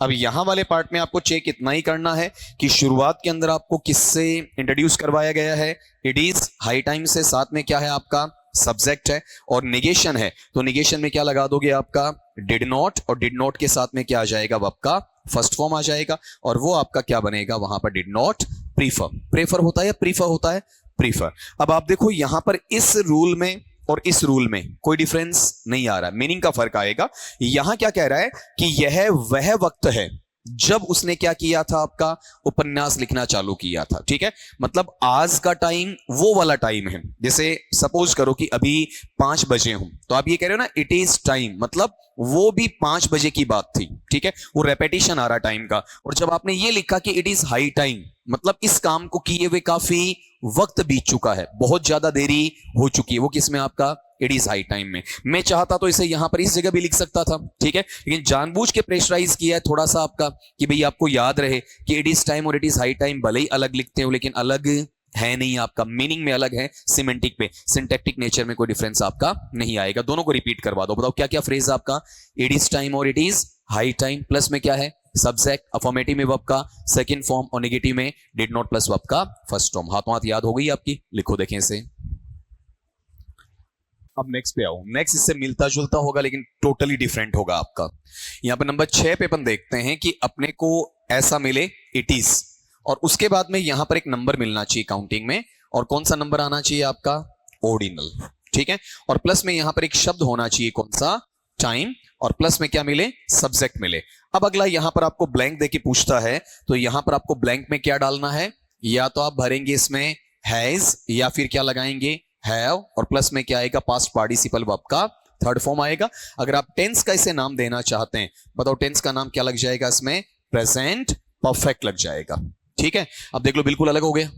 अब यहां वाले पार्ट में आपको चेक इतना ही करना है कि शुरुआत के अंदर आपको किससे इंट्रोड्यूस करवाया गया है, इट इज हाई टाइम से, साथ में क्या है आपका, सब्जेक्ट है और निगेशन है। तो निगेशन में क्या लगा दोगे आपका, डिड नॉट, और डिड नॉट के साथ में क्या आ जाएगा, वर्ब का फर्स्ट फॉर्म आ जाएगा और वो आपका क्या बनेगा वहां पर, डिड नॉट प्रीफर। प्रेफर होता है या प्रीफर होता है, प्रीफर। अब आप देखो यहां पर इस रूल में और इस रूल में कोई डिफरेंस नहीं आ रहा, मीनिंग का फर्क आएगा। यहां क्या कह रहा है कि यह वह वक्त है जब उसने क्या किया था आपका, उपन्यास लिखना चालू किया था। ठीक है, मतलब आज का टाइम वो वाला टाइम है। जैसे सपोज करो कि अभी 5 बजे हूं, तो आप ये कह रहे हो ना इट इज टाइम, मतलब वो भी 5 बजे की बात थी। ठीक है, वो रेपिटेशन आ रहा टाइम का। और जब आपने ये लिखा कि इट इज हाई टाइम, मतलब इस काम को किए हुए काफी वक्त बीत चुका है, बहुत ज्यादा देरी हो चुकी है। वो किस में आपका, इट इज हाई टाइम में। मैं चाहता तो इसे यहां पर इस जगह भी लिख सकता था। ठीक है, लेकिन जानबूझ के प्रेशराइज किया है थोड़ा सा आपका कि भाई आपको याद रहे कि इट इज टाइम और इट इज हाई टाइम भले ही अलग लिखते हो लेकिन अलग है नहीं आपका, मीनिंग में अलग है, सिमेंटिक पे, सिंटैक्टिक नेचर में कोई डिफरेंस आपका नहीं आएगा। दोनों को रिपीट करवा दो, बताओ क्या क्या फ्रेज आपका, इट इज टाइम और it is high time, plus में क्या है सब्जेक्ट, अफर्मेटिव में वर्ब का सेकंड फॉर्म और नेगेटिव में डिड नॉट प्लस वर्ब का फर्स्ट फॉर्म। हाथों हाथ याद हो गई आपकी, लिखो देखें इसे। अब नेक्स्ट पे आओ, नेक्स्ट इससे मिलता जुलता होगा लेकिन टोटली डिफरेंट होगा आपका। यहां पर नंबर 6 पे अपन देखते हैं कि अपने को ऐसा मिले इट इज, और उसके बाद में यहां पर एक नंबर मिलना चाहिए काउंटिंग में, और कौन सा नंबर आना चाहिए आपका, ऑर्डिनल, ठीक है। और प्लस में यहां पर एक शब्द होना चाहिए, कौन सा, टाइम, और प्लस में क्या मिले, सब्जेक्ट मिले। अब अगला यहां पर आपको ब्लैंक देके पूछता है, तो यहां पर आपको ब्लैंक में क्या डालना है, या तो आप भरेंगे इसमें हैज, या फिर क्या लगाएंगे हैव, और प्लस में क्या आएगा, पास्ट पार्टिसिपल वर्ब का थर्ड फॉर्म आएगा। अगर आप टेंस का इसे नाम देना चाहते हैं, बताओ टेंस का नाम क्या लग जाएगा इसमें, प्रेजेंट परफेक्ट लग जाएगा, ठीक है। अब देख लो बिल्कुल अलग हो गया,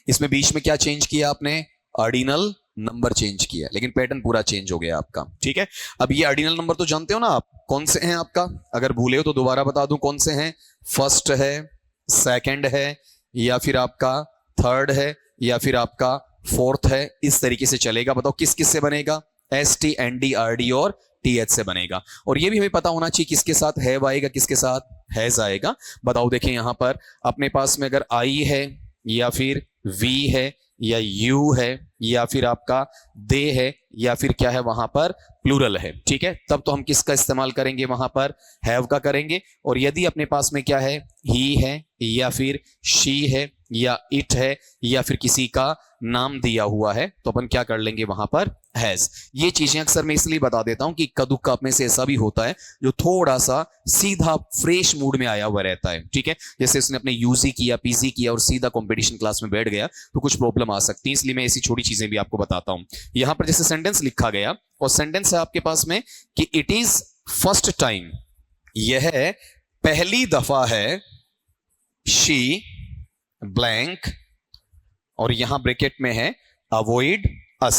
इसमें बीच में क्या चेंज किया आपने, ऑर्डिनल नंबर चेंज किया, लेकिन पैटर्न पूरा चेंज हो गया आपका, ठीक है। अब ये ऑर्डिनल नंबर तो जानते हो ना आप, कौन से हैं आपका, अगर भूले हो तो दोबारा बता दूं कौन से हैं, फर्स्ट है, सेकंड है, या फिर आपका थर्ड है, या फिर आपका फोर्थ है, इस तरीके से चलेगा। बताओ किस किस से बनेगा, STNDRD और TH से बनेगा। और ये भी हमें पता होना चाहिए किसके साथ हैव आएगा, किसके साथ हैज आएगा। बताओ देखें यहां पर अपने पास में अगर आई है, या फिर वी है, या यू है, या फिर आपका दे है, या फिर क्या है वहां पर प्लूरल है, ठीक है, तब तो हम किसका इस्तेमाल करेंगे, वहां पर हैव का करेंगे। और यदि अपने पास में क्या है, ही है, या फिर शी है, या इट है, या फिर किसी का नाम दिया हुआ है, तो अपन क्या कर लेंगे वहां पर हैज। ये चीजें अक्सर मैं इसलिए बता देता हूं कि इक्का दुक्का अपने से ऐसा भी होता है जो थोड़ा सा सीधा फ्रेश मूड में आया हुआ रहता है, ठीक है। जैसे उसने अपने यूजी किया, पीजी किया और सीधा कंपटीशन क्लास में बैठ गया तो कुछ प्रॉब्लम आ सकती है, इसलिए मैं ऐसी छोटी चीजें भी आपको बताता हूं। यहां पर जैसे सेंटेंस लिखा गया, और सेंटेंस है आपके पास में कि इट इज फर्स्ट टाइम, यह पहली दफा है, शी ब्लैंक, और यहां ब्रैकेट में है अवॉइड अस।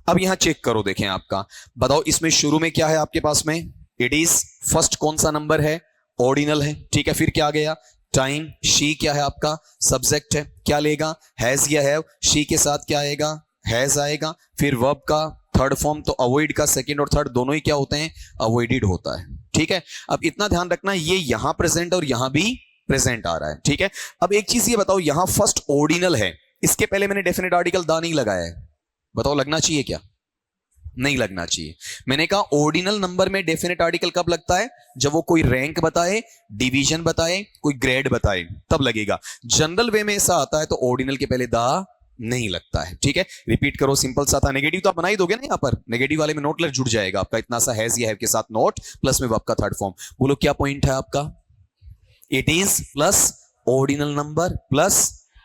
अब यहां चेक करो देखें आपका, बताओ इसमें शुरू में क्या है आपके पास में, इट इज फर्स्ट कौन सा नंबर है, ऑर्डिनल है, ठीक है। फिर क्या आ गया, टाइम, शी क्या है आपका सब्जेक्ट है, क्या लेगा हैज या हैव, शी के साथ क्या आएगा, हैज आएगा। फिर वर्ब का थर्ड फॉर्म, तो अवॉइड का सेकंड और थर्ड दोनों ही क्या होते हैं, अवॉइडेड होता है, ठीक है। अब इतना ध्यान रखना, ये यहां प्रेजेंट और यहां भी प्रेजेंट आ रहा है, ठीक है। अब एक चीज ये बताओ, यहां फर्स्ट ऑर्डिनल है, इसके पहले मैंने डेफिनेट आर्टिकल दा नहीं लगाया है, बताओ लगना चाहिए क्या, नहीं लगना चाहिए। मैंने कहा ऑर्डिनल नंबर में डेफिनेट आर्टिकल कब लगता है, जब वो कोई रैंक बताए, डिवीजन बताए, कोई ग्रेड बताए, तब लगेगा। जनरल वे में ऐसा आता है तो ऑर्डिनल के पहले दा नहीं लगता है, ठीक है। रिपीट करो, सिंपल सा था। नेगेटिव तो आप बना ही दोगे ना, यहां पर नेगेटिव वाले में नोट लग जुड़ जाएगा आपका, इतना सा हैज या हैव के साथ नोट, प्लस में आपका थर्ड फॉर्म। बोलो क्या पॉइंट है आपका, it is plus ordinal number plus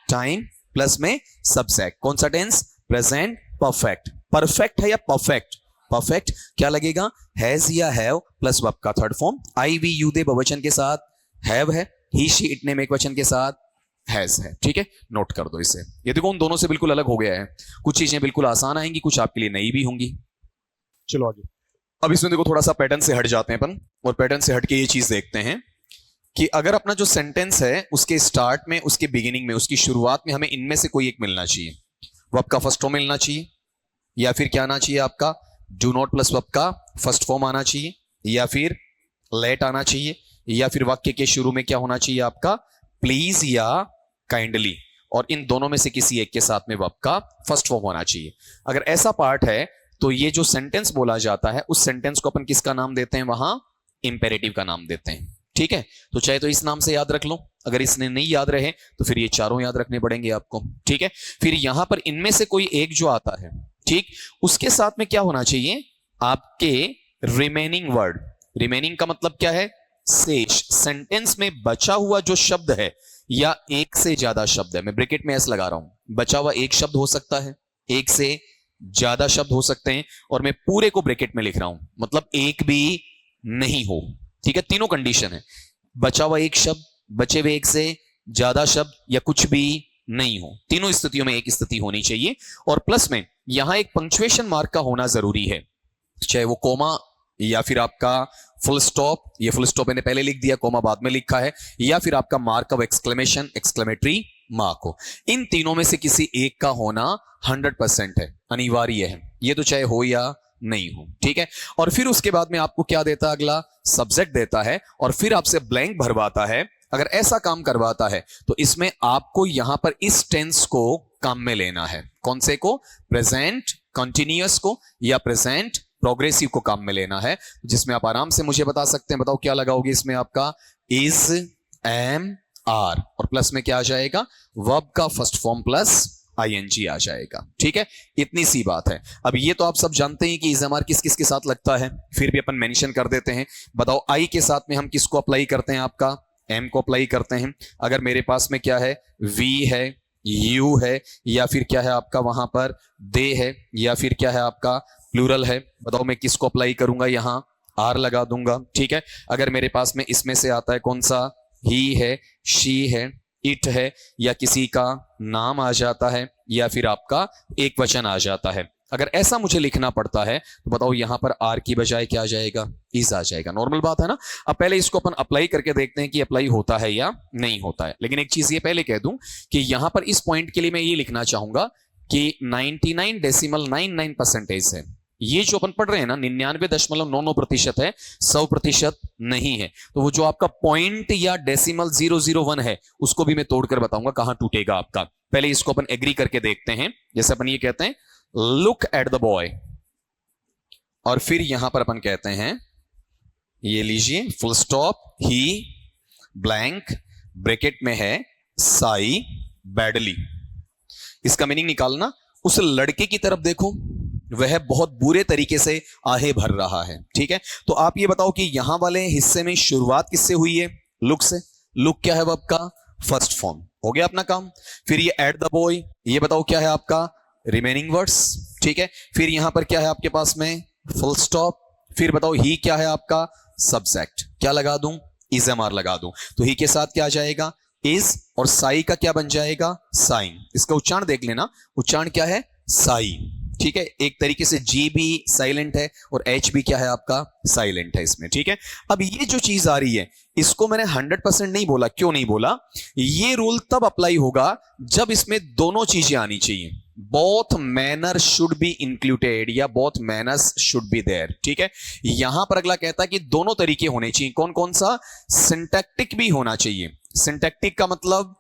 time plus में सब्जेक्ट, कौन सा टेंस, प्रेजेंट परफेक्ट। परफेक्ट है या परफेक्ट, परफेक्ट क्या लगेगा, हैज या हैव प्लस वर्ब का third form. I we you they बहुवचन के साथ हैव है, ही शी इट नेम एकवचन के साथ हैज है, ठीक है। नोट कर दो इसे। ये देखो उन दोनों से बिल्कुल अलग हो गया है, कुछ चीजें बिल्कुल आसान आएंगी, कुछ आपके लिए नई भी होंगी। चलो आगे। अब इसमें देखो थोड़ा सा पैटर्न से हट जाते हैं अपन, और पैटर्न से हट के ये चीज देखते हैं कि अगर अपना जो सेंटेंस है उसके स्टार्ट में, उसके बिगिनिंग में, उसकी शुरुआत में हमें इनमें से कोई एक मिलना चाहिए। वर्ब का फर्स्ट फॉर्म मिलना चाहिए, या फिर क्या आना चाहिए आपका, डू नॉट प्लस वर्ब का फर्स्ट फॉर्म आना चाहिए, या फिर लेट आना चाहिए, या फिर वाक्य के शुरू में क्या होना चाहिए आपका, प्लीज या काइंडली, और इन दोनों में से किसी एक के साथ में वर्ब का फर्स्ट फॉर्म होना चाहिए। अगर ऐसा पार्ट है तो ये जो सेंटेंस बोला जाता है उस सेंटेंस को अपन किसका नाम देते हैं, वहां इंपेरेटिव का नाम देते हैं, ठीक है। तो चाहे तो इस नाम से याद रख लो, अगर इसने नहीं याद रहे तो फिर ये चारों याद रखने पड़ेंगे आपको, ठीक है। फिर यहां पर इनमें से कोई एक जो आता है, ठीक, उसके साथ में क्या होना चाहिए, आपके रिमेनिंग वर्ड। रिमेनिंग का मतलब क्या है, शेष, सेंटेंस में बचा हुआ जो शब्द है, या एक से ज्यादा शब्द है, मैं ब्रैकेट में एस लगा रहा हूं, बचा हुआ एक शब्द हो सकता है, एक से ज्यादा शब्द हो सकते हैं, और मैं पूरे को ब्रैकेट में लिख रहा हूं, मतलब एक भी नहीं हो, ठीक है। तीनों कंडीशन है, बचा हुआ एक शब्द, बचे हुए एक से ज्यादा शब्द, या कुछ भी नहीं हो, तीनों स्थितियों में एक स्थिति होनी चाहिए। और प्लस में यहां एक पंक्चुएशन मार्क का होना जरूरी है, चाहे वो कोमा या फिर आपका फुल स्टॉप, ये फुल स्टॉप मैंने पहले लिख दिया, कोमा बाद में लिखा है, या फिर आपका मार्क ऑफ एक्सक्लेमेशन, एक्सक्लेमेटरी माँ को। इन तीनों में से किसी एक का होना 100% है, अनिवार्य है, ये तो चाहे हो या नहीं हो, ठीक है। और फिर उसके बाद में आपको क्या देता है, अगला सब्जेक्ट देता है और फिर आपसे ब्लैंक भरवाता है। अगर ऐसा काम करवाता है तो इसमें आपको यहां पर इस टेंस को काम में लेना है। कौन से को? प्रेजेंट कंटिन्यूअस को या प्रेजेंट प्रोग्रेसिव को काम में लेना है, जिसमें आप आराम से मुझे बता सकते हैं। बताओ क्या लगाओगे इसमें? आपका इज, एम, आर और प्लस में क्या आ जाएगा? वर्ब का फर्स्ट फॉर्म प्लस आईएनजी आ जाएगा, ठीक है। इतनी सी बात है। अब ये तो आप सब जानते हैं कि इज एम आर किस किस के साथ लगता है, फिर भी अपन मेंशन कर देते हैं। बताओ आई के साथ में हम किसको अप्लाई करते हैं? आपका एम को अप्लाई करते हैं। अगर मेरे पास में क्या है? वी है, यू है, या फिर क्या है आपका वहां पर दे है, या फिर क्या है आपका प्लूरल है। बताओ मैं किसको अप्लाई करूंगा? यहां आर लगा दूंगा, ठीक है। अगर मेरे पास में इसमें से आता है कौन सा? ही है, शी है, इट है, या किसी का नाम आ जाता है, या फिर आपका एक वचन आ जाता है। अगर ऐसा मुझे लिखना पड़ता है तो बताओ यहां पर आर की बजाय क्या आ जाएगा? इज आ जाएगा। नॉर्मल बात है ना। अब पहले इसको अपन अप्लाई करके देखते हैं कि अप्लाई होता है या नहीं होता है। लेकिन एक चीज ये पहले कह दूं कि यहां पर इस पॉइंट के लिए मैं ये लिखना चाहूंगा कि 99.99% है। ये जो अपन पढ़ रहे हैं ना 99.99% है, 100% नहीं है। तो वो जो आपका पॉइंट या डेसिमल 001 है उसको भी मैं तोड़कर बताऊंगा कहां टूटेगा आपका। पहले इसको अपन एग्री करके देखते हैं। जैसे अपन ये कहते हैं लुक एट द बॉय, और फिर यहां पर अपन कहते हैं ये लीजिए फुल स्टॉप, ही ब्लैंक ब्रैकेट में है साई बैडली। इसका मीनिंग निकालना, उस लड़के की तरफ देखो, वह बहुत बुरे तरीके से आहे भर रहा है, ठीक है। तो आप ये बताओ कि यहां वाले हिस्से में शुरुआत किससे हुई है? लुक से। लुक क्या है? वर्ब का फर्स्ट फॉर्म। हो गया अपना काम। फिर ये एट द बॉय, ये बताओ क्या है आपका? रिमेनिंग वर्ड्स, ठीक है। फिर यहां पर क्या है आपके पास में? Full stop. फिर बताओ ही क्या है आपका? सब्जेक्ट। क्या लगा दूं? इज एम आर लगा दूं। तो ही के साथ क्या आ जाएगा? इज, और साई का क्या बन जाएगा? साइन। इसका उच्चारण देख लेना, उच्चारण क्या है? साई, ठीक है। एक तरीके से जी भी साइलेंट है और एच भी क्या है आपका? साइलेंट है इसमें, ठीक है। अब ये जो चीज आ रही है इसको मैंने 100% नहीं बोला। क्यों नहीं बोला? ये रूल तब अप्लाई होगा जब इसमें दोनों चीजें आनी चाहिए। Both manner should be included या both manners should be there, ठीक है। यहां पर अगला कहता है कि दोनों तरीके होने चाहिए। कौन कौन सा? सिंटैक्टिक भी होना चाहिए। सिंटैक्टिक का मतलब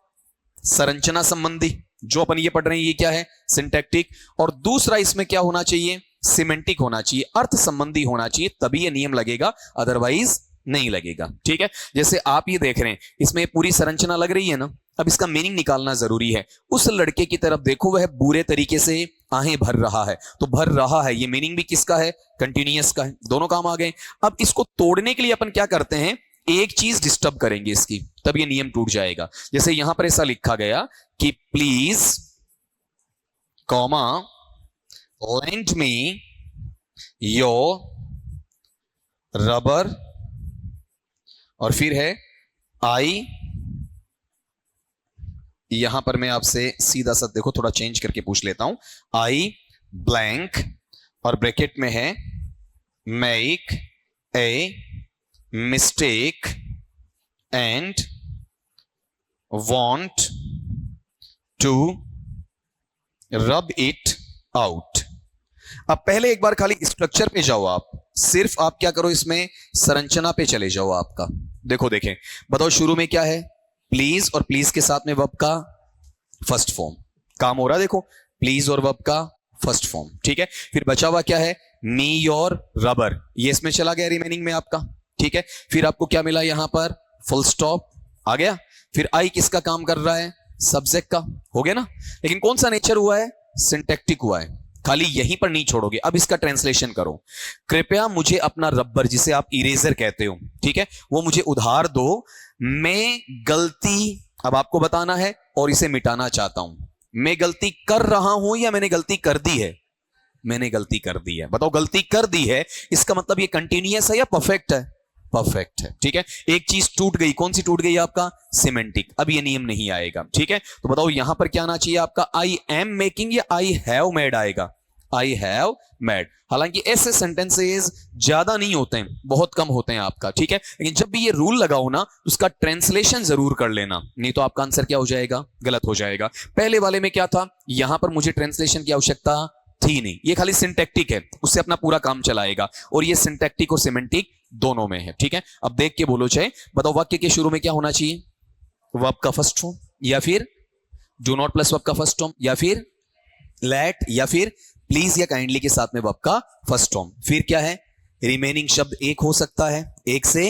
संरचना संबंधी, जो अपन ये पढ़ रहे हैं ये क्या है? सिंटैक्टिक। और दूसरा इसमें क्या होना चाहिए? सिमेंटिक होना चाहिए, अर्थ संबंधी होना चाहिए, तभी ये नियम लगेगा, अदरवाइज नहीं लगेगा, ठीक है। जैसे आप ये देख रहे हैं इसमें पूरी संरचना लग रही है ना। अब इसका मीनिंग निकालना जरूरी है। उस लड़के की तरफ देखो, वह बुरे तरीके से आहें भर रहा है। तो भर रहा है ये मीनिंग भी किसका है? कंटिन्यूअस का है। दोनों काम आ गए। अब इसको तोड़ने के लिए अपन क्या करते हैं? एक चीज डिस्टर्ब करेंगे इसकी, तब ये नियम टूट जाएगा। जैसे यहां पर ऐसा लिखा गया कि please comma lend me your rubber, और फिर है आई। यहां पर मैं आपसे सीधा सा देखो, थोड़ा चेंज करके पूछ लेता हूं। आई ब्लैंक और ब्रैकेट में है make a mistake and want to rub it out। अब पहले एक बार खाली स्ट्रक्चर पे जाओ आप, सिर्फ आप क्या करो इसमें संरचना पे चले जाओ आपका। देखो देखें, बताओ शुरू में क्या है? प्लीज, और प्लीज के साथ में वर्ब का फर्स्ट फॉर्म। काम हो रहा है देखो, प्लीज और वर्ब का फर्स्ट फॉर्म, ठीक है। फिर बचा हुआ क्या है? मी योर रबर, ये इसमें चला गया रिमेनिंग में आपका, ठीक है। फिर आपको क्या मिला यहां पर? फुल स्टॉप आ गया। फिर आई किसका काम कर रहा है? सब्जेक्ट का, हो गया ना। लेकिन कौन सा नेचर हुआ है? सिंटैक्टिक हुआ है। खाली यहीं पर नहीं छोड़ोगे। अब इसका ट्रांसलेशन करो। कृपया मुझे अपना रबर, जिसे आप इरेजर कहते हो, ठीक है, वो मुझे उधार दो। मैं गलती अब आपको बताना है और इसे मिटाना चाहता हूं। मैं गलती कर रहा हूं या मैंने गलती कर दी है? मैंने गलती कर दी है। बताओ गलती कर दी है, इसका मतलब ये कंटिन्यूअस है या परफेक्ट है? परफेक्ट है, ठीक है। एक चीज टूट गई, कौन सी टूट गई आपका? सिमेंटिक। अब ये नियम नहीं आएगा, ठीक है। तो बताओ यहां पर क्या आना चाहिए आपका? आई एम मेकिंग या आई हैव मेड आएगा? I have made. हालांकि ऐसे सेंटेंसेस ज्यादा नहीं होते हैं, बहुत कम होते हैं आपका, ठीक है। लेकिन जब भी ये रूल लगाओ ना, उसका ट्रांसलेशन जरूर कर लेना, नहीं तो आपका आंसर क्या हो जाएगा, गलत हो जाएगा। पहले वाले में क्या था, यहां पर मुझे ट्रांसलेशन की आवश्यकता थी नहीं, ये खाली सिंटैक्टिक है, उससे अपना पूरा काम चलाएगा, और ये सिंटैक्टिक और सिमेंटिक दोनों में है, ठीक है। अब देख के बोलो, चाहे बताओ वाक्य के शुरू में क्या होना चाहिए, वर्ब का फर्स्ट फॉर्म, या फिर डू नॉट प्लस वर्ब का फर्स्ट फॉर्म, या फिर लेट, या फिर प्लीज या काइंडली के साथ में वर्ब का फर्स्ट फॉर्म। फिर क्या है, रिमेनिंग शब्द एक हो सकता है, एक से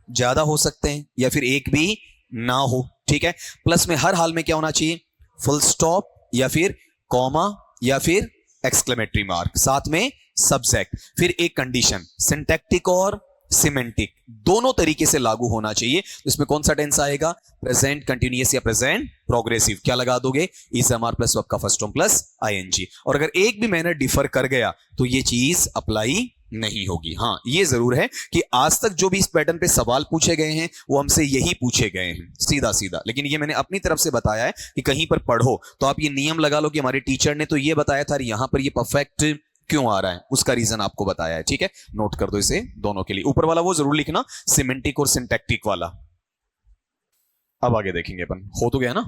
ज्यादा हो सकते हैं, या फिर एक भी ना हो, ठीक है। प्लस में हर हाल में क्या होना चाहिए, फुल स्टॉप, या फिर कॉमा, या फिर एक्सक्लेमेटरी मार्क, साथ में सब्जेक्ट। फिर एक कंडीशन, सिंटैक्टिक और सिमेंटिक दोनों तरीके से लागू होना चाहिए। इसमें कौन सा टेंस आएगा, प्रेजेंट कंटिन्यूअस या प्रेजेंट प्रोग्रेसिव। क्या लगा दोगे, is am are plus verb का फर्स्ट फॉर्म प्लस आईएनजी। और अगर एक भी मैनर डिफर कर गया तो ये चीज अप्लाई नहीं होगी। हाँ, ये जरूर है कि आज तक जो भी इस पैटर्न पे सवाल पूछे गए हैं वो हमसे यही पूछे गए हैं, सीधा सीधा। लेकिन ये मैंने अपनी तरफ से बताया है कि कहीं पर पढ़ो तो आप ये नियम लगा लो कि हमारे टीचर ने तो ये बताया था, यहां पर ये परफेक्ट क्यों आ रहा है, उसका रीजन आपको बताया है, ठीक है। नोट कर दो इसे दोनों के लिए, ऊपर वाला वो जरूर लिखना, सिमेंटिक और सिंटैक्टिक वाला। अब आगे देखेंगे अपन, हो तो गया ना,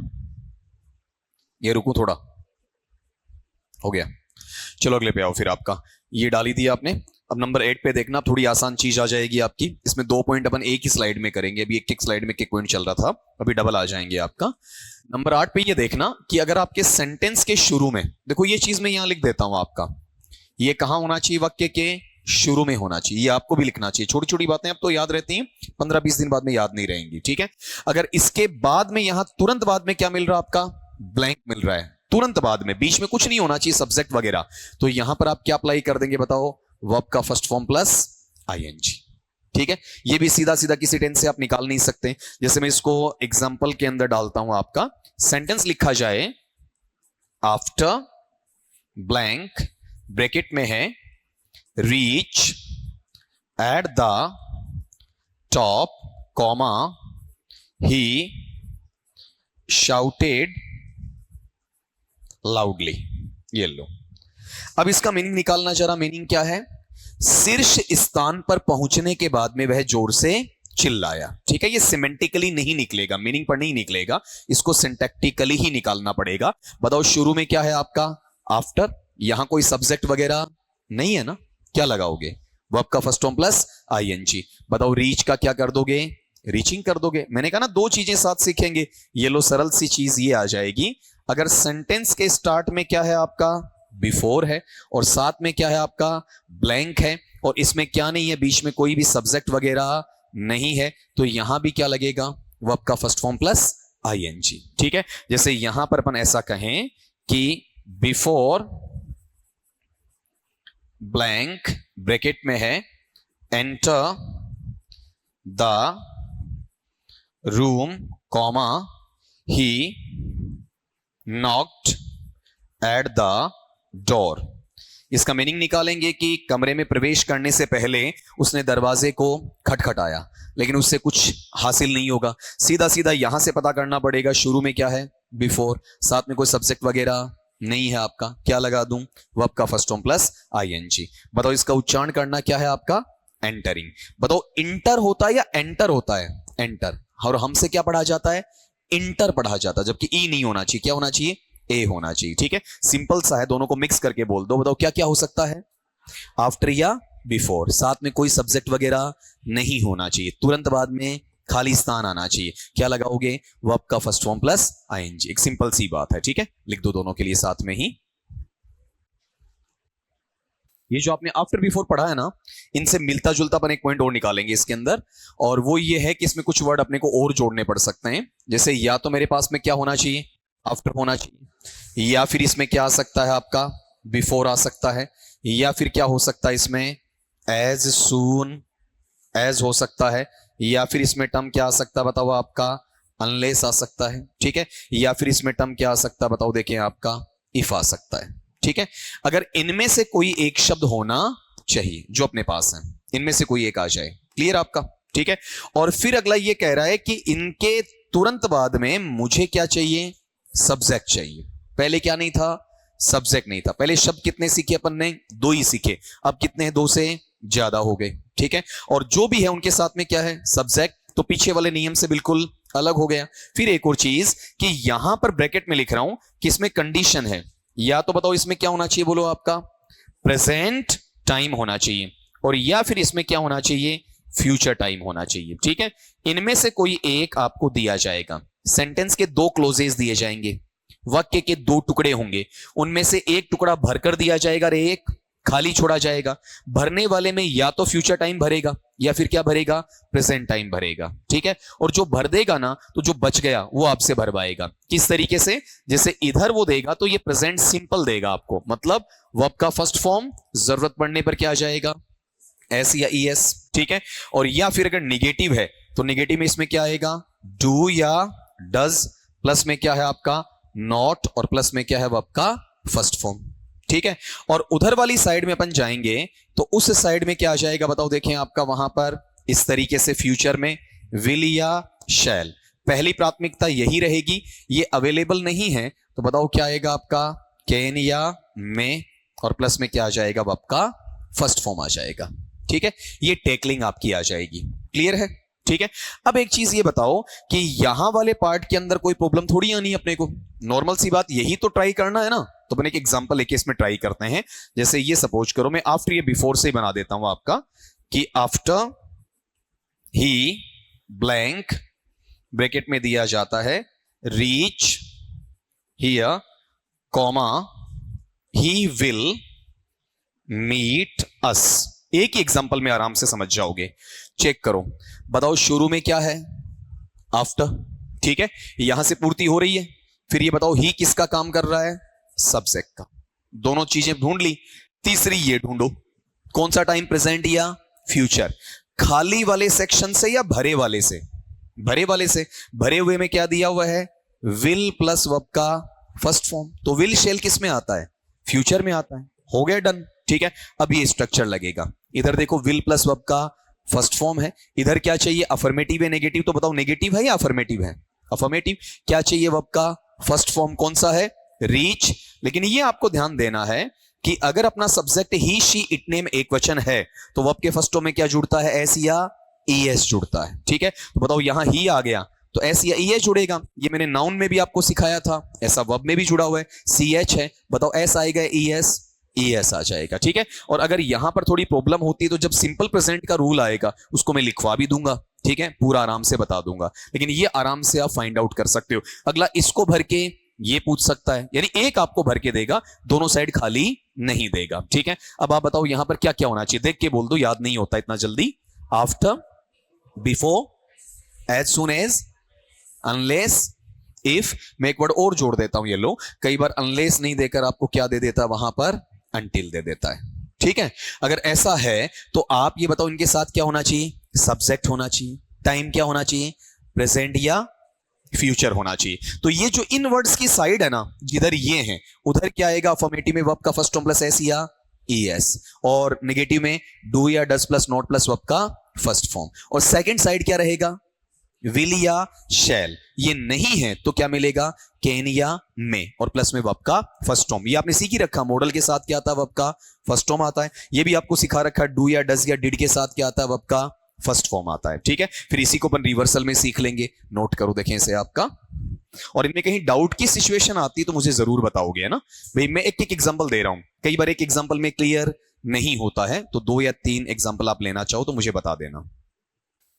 ये रुको थोड़ा, हो गया। चलो अगले पे आओ फिर। आपका ये डाली दिया आपने। अब नंबर 8 पे देखना, थोड़ी आसान चीज आ जाएगी आपकी। इसमें 2 पॉइंट अपन एक ही स्लाइड में करेंगे, अभी एक स्लाइड में एक पॉइंट चल रहा था, अभी डबल आ जाएंगे आपका। नंबर 8 पे ये देखना कि अगर आपके सेंटेंस के शुरू में, देखो ये चीज मैं यहां लिख देता हूं आपका, ये कहां होना चाहिए, वाक्य के शुरू में होना चाहिए, ये आपको भी लिखना चाहिए। छोटी छोटी बातें अब तो याद रहती हैं, 15-20 दिन बाद में याद नहीं रहेंगी, ठीक है। अगर इसके बाद में यहां तुरंत बाद में क्या मिल रहा है आपका, ब्लैंक मिल रहा है, तुरंत बाद में, बीच में कुछ नहीं होना चाहिए सब्जेक्ट वगैरह, तो यहां पर आप क्या अप्लाई कर देंगे बताओ, वर्ब का फर्स्ट फॉर्म प्लस आईएनजी, ठीक है। ये भी सीधा सीधा किसी टेंस से आप निकाल नहीं सकते। जैसे मैं इसको एग्जांपल के अंदर डालता हूं, आपका सेंटेंस लिखा जाए, आफ्टर ब्लैंक, ब्रैकेट में है, reach at the top, comma, he shouted loudly. ये लो, अब इसका मीनिंग निकालना जरा। मीनिंग क्या है, शीर्ष स्थान पर पहुंचने के बाद में वह जोर से चिल्लाया, ठीक है। ये सिमेंटिकली नहीं निकलेगा, मीनिंग पर नहीं निकलेगा, इसको सिंटैक्टिकली ही निकालना पड़ेगा। बताओ शुरू में क्या है आपका, आफ्टर, यहां कोई सब्जेक्ट वगैरह नहीं है ना, क्या लगाओगे, वर्ब का फर्स्ट फॉर्म प्लस आईएनजी। बताओ रीच का क्या कर दोगे, रीचिंग कर दोगे। मैंने कहा ना 2 चीजें साथ सीखेंगे, ये लो सरल सी चीज ये आ जाएगी। अगर सेंटेंस के स्टार्ट में क्या है आपका, बिफोर है, और साथ में क्या है आपका, ब्लैंक है, और इसमें क्या नहीं है, बीच में कोई भी सब्जेक्ट वगैरह नहीं है, तो यहां भी क्या लगेगा, वर्ब का फर्स्ट फॉर्म प्लस आईएनजी, ठीक है। जैसे यहां पर अपन ऐसा कहें कि बिफोर ब्लैंक, ब्रैकेट में है, enter the room, comma, he knocked at the door. इसका मीनिंग निकालेंगे कि कमरे में प्रवेश करने से पहले उसने दरवाजे को खटखटाया, लेकिन उससे कुछ हासिल नहीं होगा। सीधा सीधा यहां से पता करना पड़ेगा, शुरू में क्या है, बिफोर, साथ में कोई सब्जेक्ट वगैरह नहीं है आपका, क्या लगा दूं, वर्ब का फर्स्ट फॉर्म प्लस आईएनजी। बताओ इसका उच्चारण करना क्या है आपका, एंटरिंग। बताओ इंटर होता है या एंटर होता है, एंटर, और हमसे क्या पढ़ा जाता है, इंटर पढ़ा जाता है, जबकि ई नहीं होना चाहिए, क्या होना चाहिए, ए होना चाहिए, ठीक है। सिंपल सा है, दोनों को मिक्स करके बोल दो। बताओ क्या क्या हो सकता है, आफ्टर या बिफोर, साथ में कोई सब्जेक्ट वगैरह नहीं होना चाहिए, तुरंत बाद में खाली स्थान आना चाहिए, क्या लगाओगे, वर्ब का फर्स्ट फॉर्म प्लस आईएनजी। एक सिंपल सी बात है, ठीक है, लिख दो दोनों के लिए साथ में ही। ये जो आपने आफ्टर बिफोर पढ़ा है ना, इनसे मिलता जुलता अपन एक पॉइंट और निकालेंगे इसके अंदर, और वो ये है कि इसमें कुछ वर्ड अपने को और जोड़ने पड़ सकते हैं। जैसे या तो मेरे पास में क्या होना चाहिए, आफ्टर होना चाहिए, या फिर इसमें क्या आ सकता है आपका, बिफोर आ सकता है, या फिर क्या हो सकता है इसमें, एज सून एज हो सकता है, या फिर इसमें टर्म क्या आ सकता है बताओ आपका, अनलेस आ सकता है, ठीक है, या फिर इसमें टर्म क्या आ सकता है बताओ, देखें आपका इफ आ सकता है, ठीक है। अगर इनमें से कोई एक शब्द होना चाहिए जो अपने पास है, इनमें से कोई एक आ जाए, क्लियर आपका, ठीक है। और फिर अगला ये कह रहा है कि इनके तुरंत बाद में मुझे क्या चाहिए, सब्जेक्ट चाहिए। पहले क्या नहीं था, सब्जेक्ट नहीं था। पहले शब्द कितने सीखे अपन ने? 2 ही सीखे। अब कितने हैं? 2 से ज्यादा हो गए, ठीक है। और जो भी है उनके साथ में क्या है? सब्जेक्ट। तो पीछे वाले नियम से बिल्कुल अलग हो गया। फिर एक और चीज कि यहां पर ब्रैकेट में लिख रहा हूं कि इसमें कंडीशन है, या तो बताओ इसमें क्या होना चाहिए? बोलो आपका प्रेजेंट टाइम होना चाहिए, और या फिर इसमें क्या होना चाहिए? फ्यूचर टाइम होना चाहिए, ठीक है। इनमें से कोई एक आपको दिया जाएगा। सेंटेंस के 2 क्लोजेस दिए जाएंगे, वाक्य के 2 टुकड़े होंगे, उनमें से एक टुकड़ा भरकर दिया जाएगा और एक खाली छोड़ा जाएगा। भरने वाले में या तो फ्यूचर टाइम भरेगा या फिर क्या भरेगा? प्रेजेंट टाइम भरेगा, ठीक है। और जो भर देगा ना, तो जो बच गया वो आपसे भरवाएगा। किस तरीके से? जैसे इधर वो देगा तो ये प्रेजेंट सिंपल देगा आपको, मतलब वर्ब का फर्स्ट फॉर्म जरूरत पड़ने पर क्या आ जाएगा? एस या ई एस, ठीक है। और या फिर अगर निगेटिव है तो निगेटिव में इसमें क्या आएगा? डू या डज, प्लस में क्या है आपका? नॉट, और प्लस में क्या है? वर्ब का फर्स्ट फॉर्म, ठीक है। और उधर वाली साइड में अपन जाएंगे तो उस साइड में क्या आ जाएगा? बताओ, देखें आपका वहां पर इस तरीके से फ्यूचर में विल या शैल। पहली प्राथमिकता यही रहेगी। ये अवेलेबल नहीं है तो बताओ क्या आएगा आपका? कैन या मे, और प्लस में क्या आ जाएगा? वर्ब का फर्स्ट फॉर्म आ जाएगा, ठीक है। ये टैकलिंग आपकी आ जाएगी। क्लियर है? ठीक है। अब एक चीज ये बताओ कि यहां वाले पार्ट के अंदर कोई प्रॉब्लम थोड़ी आनी है अपने को। नॉर्मल सी बात, यही तो ट्राई करना है ना। तो अपने एक एग्जांपल लेके इसमें ट्राई करते हैं। जैसे ये सपोज करो, मैं आफ्टर ये बिफोर से ही बना देता हूं आपका, कि आफ्टर ही ब्लैंक, ब्रैकेट में दिया जाता है reach here, comma he will meet us. एक ही एग्जांपल में आराम से समझ जाओगे। चेक करो, बताओ शुरू में क्या है? आफ्टर, ठीक है। यहां से पूर्ति हो रही है। फिर ये बताओ ही किसका काम कर रहा है? सब्जेक्ट का। दोनों चीजें ढूंढ ली। तीसरी ये ढूंढो, कौन सा टाइम? प्रेजेंट या फ्यूचर। खाली वाले सेक्शन से या भरे वाले से? भरे वाले से। भरे हुए में क्या दिया हुआ है? विल प्लस वर्ब का फर्स्ट फॉर्म। तो विल शेल किस में आता है? फ्यूचर में आता है। हो गया, डन, ठीक है। अब ये स्ट्रक्चर लगेगा। इधर देखो, विल प्लस वर्ब का फर्स्ट फॉर्म है। इधर क्या चाहिए? अफर्मेटिव है नेगेटिव? तो बताओ नेगेटिव है या अफर्मेटिव है? अफर्मेटिव। क्या चाहिए? वर्ब का फर्स्ट फॉर्म कौन सा है? रीच। लेकिन ये आपको ध्यान देना है कि अगर अपना subject he, she, it, name एक वचन है तो वर्ब के फर्स्ट फॉर्म में क्या जुड़ता है? एस या ई एस जुड़ता है, ठीक है। तो बताओ यहां ही आ गया तो एस या ई एस जुड़ेगा। ये मैंने नाउन में भी आपको सिखाया था, ऐसा वर्ब में भी जुड़ा हुआ है। सी एच है, बताओ एस आएगा, ई एस आ जाएगा, ठीक है। और अगर यहां पर थोड़ी प्रॉब्लम होती है तो जब सिंपल प्रेजेंट का रूल आएगा उसको मैं लिखवा भी दूंगा, ठीक है, पूरा आराम से बता दूंगा। लेकिन ये आराम से आप फाइंड आउट कर सकते हो। अगला इसको भर के ये पूछ सकता है, यानी एक आपको भर के देगा, दोनों साइड खाली नहीं देगा, ठीक है। अब आप बताओ यहां पर क्या क्या होना चाहिए? देख के बोल दो, याद नहीं होता इतना जल्दी। After, before, as soon as, unless, if. मैं एक वर्ड और जोड़ देता हूं, ये लो, कई बार अनलेस नहीं देकर आपको क्या दे देता है वहां पर? अनटिल दे देता है, ठीक है। अगर ऐसा है तो आप ये बताओ इनके साथ क्या होना चाहिए? सब्जेक्ट होना चाहिए। टाइम क्या होना चाहिए? प्रेजेंट या फ्यूचर होना चाहिए। तो ये जो इन वर्ड्स की साइड है ना, जिधर ये है, उधर क्या आएगा? अफर्मेटिव में वर्ब का फर्स्ट फॉर्म प्लस एस या ई एस, और नेगेटिव में डू या does plus not plus verb का फर्स्ट फॉर्म। और सेकंड साइड क्या रहेगा? विल या शैल। ये नहीं है तो क्या मिलेगा? कैन या मे, और प्लस में वर्ब का फर्स्ट फॉर्म। ये आपने सीख ही रखा, मॉडल के साथ क्या आता है? वर्ब का फर्स्ट फॉर्म आता है। ये भी आपको सिखा रखा, डू या डज या डिड के साथ क्या आता है? वर्ब का फर्स्ट फॉर्म आता है, ठीक है। फिर इसी को अपन रिवर्सल में सीख लेंगे। नोट करो, देखें इसे आपका। और इनमें कहीं डाउट की सिचुएशन आती है तो मुझे जरूर बताओगे, है ना भाई। मैं एक एक एग्जांपल दे रहा हूं, कई बार एक एग्जांपल में क्लियर नहीं होता है, तो 2 या 3 एग्जांपल आप लेना चाहो तो मुझे बता देना।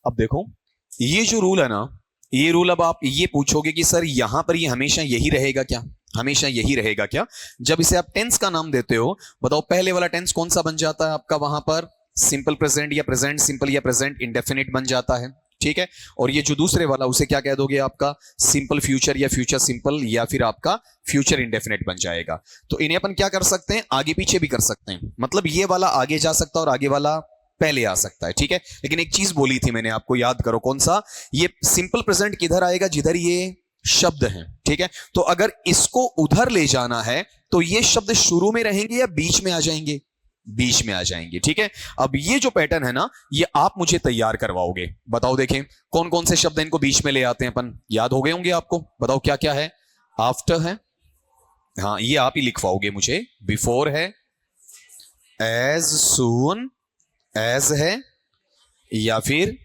अब देखो, ये जो रूल है ना, ये रूल अब आप ये पूछोगे कि सर यहां पर ये हमेशा यही रहेगा क्या? हमेशा यही रहेगा क्या? जब इसे आप टेंस का नाम देते हो, बताओ पहले वाला टेंस कौन सा बन जाता है आपका? वहां पर सिंपल प्रेजेंट या प्रेजेंट सिंपल या प्रेजेंट इंडेफिनिट बन जाता है, ठीक है। और ये जो दूसरे वाला, उसे क्या कह दोगे? आपका सिंपल फ्यूचर या फ्यूचर सिंपल, या फिर आपका फ्यूचर इंडेफिनिट बन जाएगा। तो इन्हें अपन क्या कर सकते हैं? आगे पीछे भी कर सकते हैं। मतलब ये वाला आगे जा सकता है और आगे वाला पहले आ सकता है, ठीक है। लेकिन एक चीज बोली थी मैंने आपको, याद करो, कौन सा? ये सिंपल प्रेजेंट किधर आएगा? जिधर ये शब्द है, ठीक है। तो अगर इसको उधर ले जाना है तो ये शब्द शुरू में रहेंगे या बीच में आ जाएंगे? बीच में आ जाएंगे, ठीक है। अब ये जो पैटर्न है ना, ये आप मुझे तैयार करवाओगे। बताओ देखें कौन कौन से शब्द इनको बीच में ले आते हैं अपन? याद हो गए होंगे आपको। बताओ क्या क्या है? आफ्टर है, हाँ, ये आप ही लिखवाओगे मुझे। बिफोर है, एज सून एज है, या फिर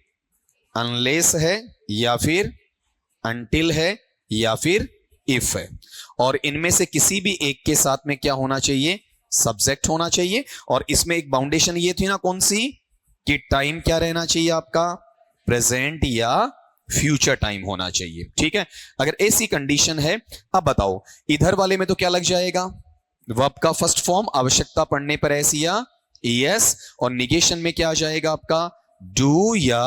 अनलेस है, या फिर अंटिल है, या फिर इफ है। और इनमें से किसी भी एक के साथ में क्या होना चाहिए? सब्जेक्ट होना चाहिए। और इसमें एक बाउंडेशन ये थी ना, कौन सी? कि टाइम क्या रहना चाहिए आपका? प्रेजेंट या फ्यूचर टाइम होना चाहिए। ठीक है, अगर ऐसी कंडीशन है, अब बताओ इधर वाले में तो क्या लग जाएगा? वर्ब का फर्स्ट फॉर्म, आवश्यकता पड़ने पर एस या ईएस। और निगेशन में क्या आ जाएगा आपका? डू या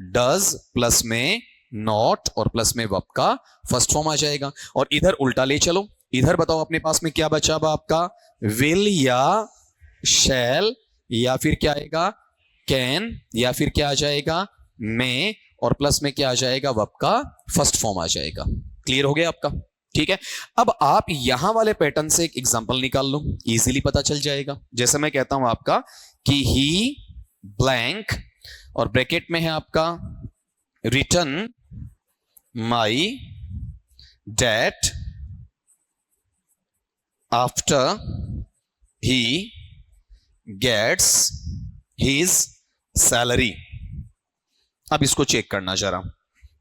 डज, प्लस में नॉट, और प्लस में वर्ब का फर्स्ट फॉर्म आ जाएगा। और इधर उल्टा ले चलो, इधर बताओ अपने पास में क्या बचा हुआ आपका? विल या शैल, या फिर क्या आएगा? कैन, या फिर क्या आ जाएगा? मे, और प्लस में क्या आ जाएगा? वर्ब का फर्स्ट फॉर्म आ जाएगा। क्लियर हो गया आपका? ठीक है, अब आप यहां वाले पैटर्न से एक एग्जांपल निकाल लो, इजीली पता चल जाएगा। जैसे मैं कहता हूं आपका कि ही ब्लैंक, और ब्रैकेट में है आपका return my debt after he gets his salary. अब इसको चेक करना जरा,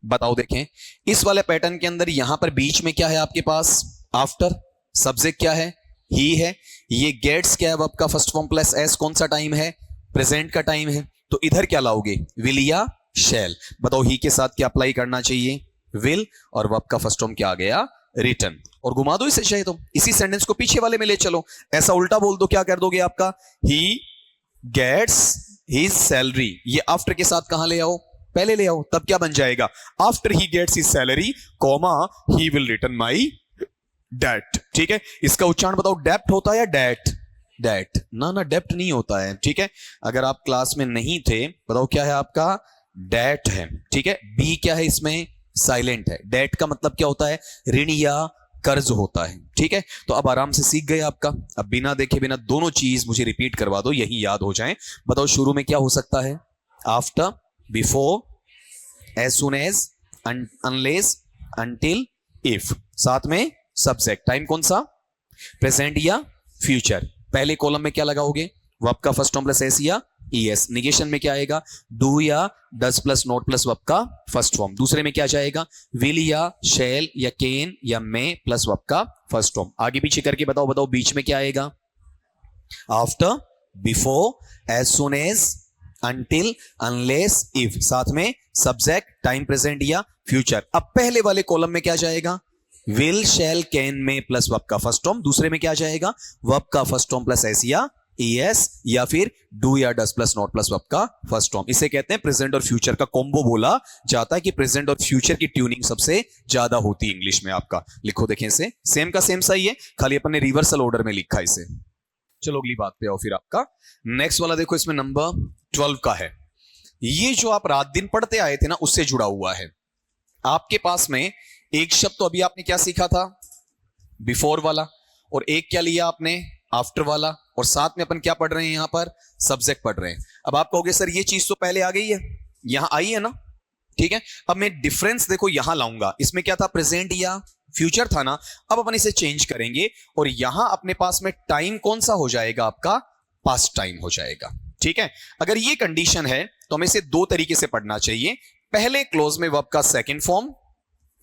बताओ देखें, इस वाले पैटर्न के अंदर यहां पर बीच में क्या है आपके पास? आफ्टर, सब्जेक्ट क्या है? ही है। ये गेट्स क्या है? वर्ब का फर्स्ट फॉर्म प्लस एस, कौन सा टाइम है? प्रेजेंट का टाइम है। तो इधर क्या लाओगे? विल या शैल? बताओ ही के साथ क्या अप्लाई करना चाहिए? विल, और वर्ब का फर्स्ट फॉर्म क्या आ गया? रिटर्न। और घुमा दो इसे चाहे तो, इसी सेंटेंस को पीछे वाले में ले चलो, ऐसा उल्टा बोल दो, क्या कर दोगे आपका? ही गेट्स हिज सैलरी, ये आफ्टर के साथ कहां ले आओ? पहले ले आओ, तब क्या बन जाएगा? After he gets his salary, comma he will return my debt. ठीक है, इसका उच्चारण बताओ, डेप्ट होता है या डेट? डेट ना, डेप्ट नहीं होता है। ठीक है, अगर आप क्लास में नहीं थे, बताओ क्या है आपका? डेट है। ठीक है, बी क्या है इसमें? साइलेंट है। डेट का मतलब क्या होता है? ऋण या कर्ज होता है। ठीक है, तो अब आराम से सीख गए आपका। अब बिना देखे बिना दोनों चीज मुझे रिपीट करवा दो, यही याद हो जाए। बताओ शुरू में क्या हो सकता है? After, before, as soon as, unless, until, if. साथ में सब्जेक्ट, टाइम कौन सा? प्रेजेंट या फ्यूचर। पहले कॉलम में क्या लगाओगे? वर्ब का फर्स्ट फॉर्म प्लस एस या ईएस। निगेशन में क्या आएगा? डू या does plus not plus verb का फर्स्ट फॉर्म। दूसरे में क्या जाएगा? विल या शैल या कैन या मे प्लस वर्ब का फर्स्ट फॉर्म। आगे पीछे करके बताओ, बताओ बीच में क्या आएगा? After, before, as soon as, until, unless, if. साथ में सब्जेक्ट, टाइम प्रेजेंट या फ्यूचर। अब पहले वाले कॉलम में क्या जाएगा? Will, shall, can, may plus verb का फर्स्ट फॉर्म। दूसरे में क्या जाएगा? वर्ब का फर्स्ट फॉर्म प्लस एस या ईएस, या फिर डू या does plus not plus verb का फर्स्ट फॉर्म। इसे कहते हैं प्रेजेंट और फ्यूचर का कॉम्बो बोला जाता है, कि प्रेजेंट और फ्यूचर की ट्यूनिंग सबसे ज्यादा होती है इंग्लिश में। आपका लिखो देखें, इसे सेम का सेम सही है, खाली अपन ने रिवर्सल ऑर्डर में लिखा इसे। चलो अगली बात पे आओ फिर। आपका नेक्स्ट वाला देखो, इसमें नंबर 12 का है। ये जो आप रात दिन पढ़ते आए थे ना, उससे जुड़ा हुआ है। आपके पास में एक शब्द तो अभी आपने क्या सीखा था? बिफोर वाला। और एक क्या लिया आपने? आफ्टर वाला। और साथ में अपन क्या पढ़ रहे हैं यहां पर? सब्जेक्ट पढ़ रहे हैं। अब आप कहोगे सर ये चीज तो पहले आ गई है, यहां आई है ना? ठीक है, अब मैं डिफरेंस देखो यहां लाऊंगा। इसमें क्या था? प्रेजेंट या फ्यूचर था ना। अब अपन इसे चेंज करेंगे, और यहां अपने पास में टाइम कौन सा हो जाएगा? आपका पास्ट टाइम हो जाएगा। ठीक है, अगर ये कंडीशन है तो हमें इसे दो तरीके से पढ़ना चाहिए। पहले क्लोज में वर्ब का सेकंड फॉर्म,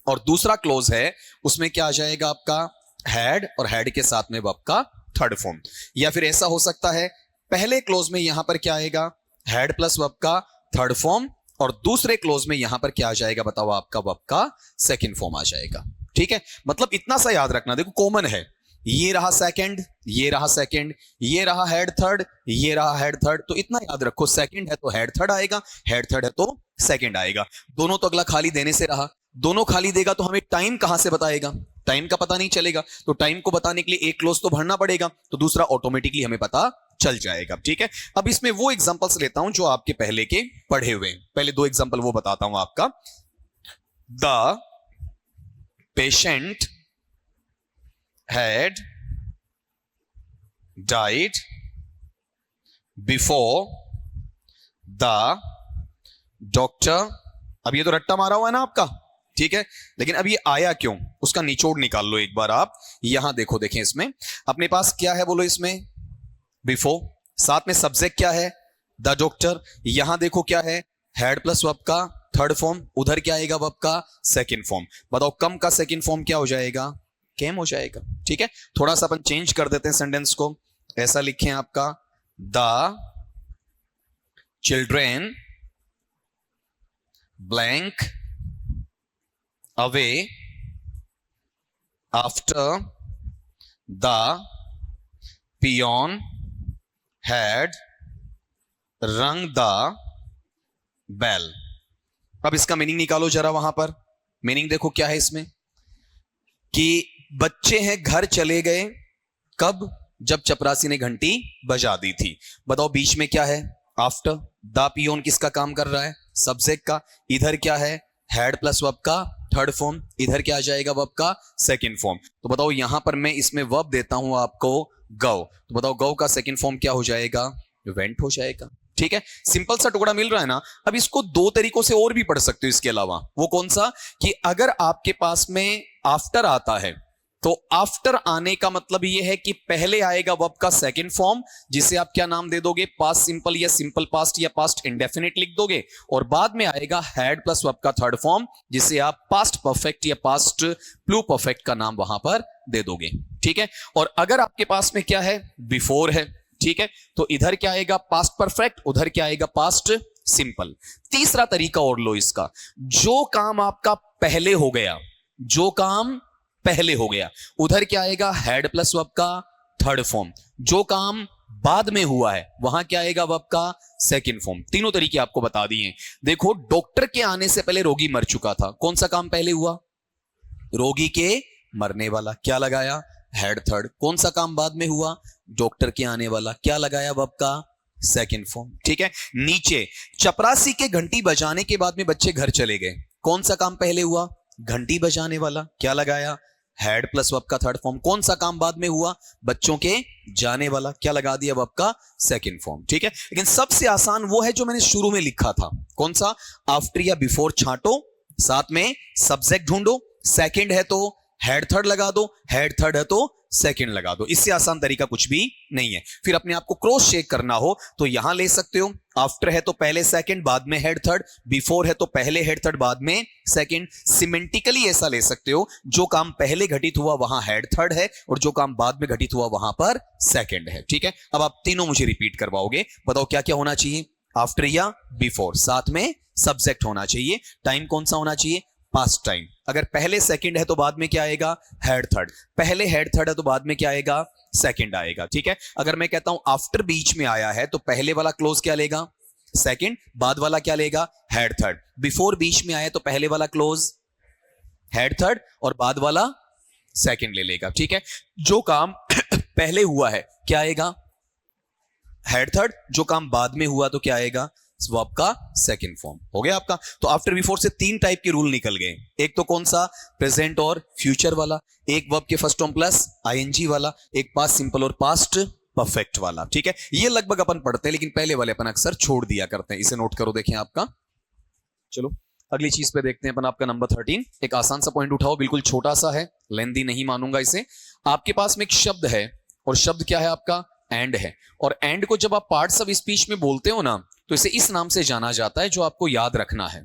और दूसरा क्लोज है उसमें क्या आ जाएगा आपका? हैड, और हैड के साथ में वर्ब का थर्ड फॉर्म। या फिर ऐसा हो सकता है, पहले क्लोज में यहां पर क्या आएगा? हैड प्लस वर्ब का थर्ड फॉर्म, और दूसरे क्लोज में यहां पर क्या आ जाएगा? बताओ, आपका वर्ब का सेकंड फॉर्म आ जाएगा। ठीक है, मतलब इतना सा याद रखना, देखो कॉमन है, ये रहा सेकंड, ये रहा सेकंड, ये रहा हेड थर्ड, ये रहा हेड थर्ड। तो इतना याद रखो, सेकंड है तो हेड थर्ड आएगा, हेड थर्ड है तो सेकंड आएगा। दोनों तो अगला खाली देने से रहा, दोनों खाली देगा तो हमें टाइम कहां से बताएगा? टाइम का पता नहीं चलेगा, तो टाइम को बताने के लिए एक क्लोज तो भरना पड़ेगा, तो दूसरा ऑटोमेटिकली हमें पता चल जाएगा। ठीक है, अब इसमें वो एग्जांपल्स लेता हूं जो आपके पहले के पढ़े हुए। पहले दो एग्जांपल वो बताता हूं आपका। The patient had died before the doctor। अब ये तो रट्टा मारा हुआ है ना आपका, ठीक है। लेकिन अब ये आया क्यों, उसका निचोड़ निकाल लो एक बार आप। यहां देखो, देखें इसमें अपने पास क्या है, बोलो इसमें बिफोर, साथ में सब्जेक्ट क्या है, द डॉक्टर। यहां देखो क्या है, हैड प्लस वर्ब का थर्ड फॉर्म, उधर क्या आएगा वर्ब का सेकंड फॉर्म। बताओ कम का सेकंड फॉर्म क्या हो जाएगा, केम हो जाएगा। ठीक है, थोड़ा सा अपन चेंज कर देते हैं सेंटेंस को, ऐसा लिखें आपका, the children blank away after the peon had rang the bell. अब इसका मीनिंग निकालो जरा, वहां पर मीनिंग देखो क्या है इसमें, कि बच्चे हैं घर चले गए, कब, जब चपरासी ने घंटी बजा दी थी। बताओ बीच में क्या है, आफ्टर, द पियोन किसका काम कर रहा है, सब्जेक्ट का। इधर क्या है, हैड प्लस वर्ब का थर्ड फॉर्म, इधर क्या आ जाएगा वर्ब का सेकंड फॉर्म। तो बताओ यहां पर मैं इसमें वर्ब देता हूं आपको गो, तो बताओ गो का सेकंड फॉर्म क्या हो जाएगा, वेंट हो जाएगा। ठीक है, सिंपल सा टुकड़ा मिल रहा है ना। अब इसको दो तरीकों से और भी पढ़ सकते हो इसके अलावा, वो कौन सा, कि अगर आपके पास में आफ्टर आता है तो आफ्टर आने का मतलब यह है कि पहले आएगा वर्ब का सेकंड फॉर्म, जिसे आप क्या नाम दे दोगे, पास्ट सिंपल या सिंपल पास्ट या पास्ट इंडेफिनिट लिख दोगे, और बाद में आएगा हैड प्लस वर्ब का थर्ड फॉर्म, जिसे आप पास्ट परफेक्ट या पास्ट प्लू परफेक्ट का नाम वहां पर दे दोगे। ठीक है, और अगर आपके पास में क्या है, बिफोर है, ठीक है, तो इधर क्या आएगा पास्ट परफेक्ट, उधर क्या आएगा पास्ट सिंपल। तीसरा तरीका और लो इसका, जो काम आपका पहले हो गया, जो काम पहले हो गया, उधर क्या आएगा हैड प्लस वर्ब का थर्ड फॉर्म। जो काम बाद में हुआ है वहां क्या आएगा वर्ब का सेकंड फॉर्म। तीनों तरीके आपको बता दिए। देखो डॉक्टर के आने से पहले रोगी मर चुका था, कौन सा काम पहले हुआ, रोगी के मरने वाला, क्या लगाया हैड थर्ड। कौन सा काम बाद में हुआ, डॉक्टर के आने वाला, क्या लगाया वर्ब का सेकंड फॉर्म। ठीक है, नीचे चपरासी के घंटी बजाने के बाद में बच्चे घर चले गए, कौन सा काम पहले हुआ, घंटी बजाने वाला, क्या लगाया हैड प्लस वर्ब का थर्ड फॉर्म। कौन सा काम बाद में हुआ, बच्चों के जाने वाला, क्या लगा दिया वर्ब का सेकंड फॉर्म। ठीक है, लेकिन सबसे आसान वो है जो मैंने शुरू में लिखा था, कौन सा, आफ्टर या बिफोर छांटो, साथ में सब्जेक्ट ढूंढो, सेकंड है तो हेड थर्ड लगा दो, हेड थर्ड है तो सेकंड लगा दो। इससे आसान तरीका कुछ भी नहीं है। फिर अपने आप को क्रॉस चेक करना हो तो यहां ले सकते हो, आफ्टर है तो पहले सेकंड बाद में हेड थर्ड, बिफोर है तो पहले हेड थर्ड बाद में सेकंड। सिमेंटिकली ऐसा ले सकते हो, जो काम पहले घटित हुआ वहां हेड थर्ड है, और जो काम बाद में घटित हुआ वहां पर सेकंड है। ठीक है, अब आप तीनों मुझे रिपीट करवाओगे, बताओ क्या क्या होना चाहिए, आफ्टर या बिफोर, साथ में सब्जेक्ट होना चाहिए, टाइम कौन सा होना चाहिए, पास्ट टाइम। अगर पहले सेकंड है तो बाद में क्या आएगा, हेड थर्ड। पहले हेड थर्ड है तो बाद में क्या आएगा, सेकंड आएगा। ठीक है, अगर मैं कहता हूं आफ्टर बीच में आया है तो पहले वाला क्लोज क्या लेगा, सेकंड, बाद वाला क्या लेगा, हेड थर्ड। बिफोर बीच में आया तो पहले वाला क्लोज हेड थर्ड और बाद वाला सेकंड ले लेगा। ठीक है, जो काम पहले हुआ है क्या आएगा, हेड थर्ड, जो काम बाद में हुआ तो क्या आएगा, वर्ब का सेकंड फॉर्म। हो गया आपका। तो आफ्टर बिफोर से तीन टाइप के रूल निकल गए, एक तो कौन सा, प्रेजेंट और फ्यूचर वाला, एक वर्ब के फर्स्ट फॉर्म प्लस आईएनजी वाला, एक पास्ट सिंपल और पास्ट परफेक्ट वाला। ठीक है, ये लगभग अपन पढ़ते हैं, लेकिन पहले वाले अपन अक्सर छोड़ दिया करते हैं। इसे नोट करो, देखें आपका। चलो अगली चीज पे देखते हैं अपन, आपका नंबर 13। एक आसान सा पॉइंट उठाओ, बिल्कुल छोटा सा है, लेंदी नहीं मानूंगा इसे। आपके पास में एक शब्द है, और शब्द क्या है आपका, एंड है। और एंड को जब आप पार्ट्स ऑफ स्पीच में बोलते हो ना, तो इसे इस नाम से जाना जाता है, जो आपको याद रखना है।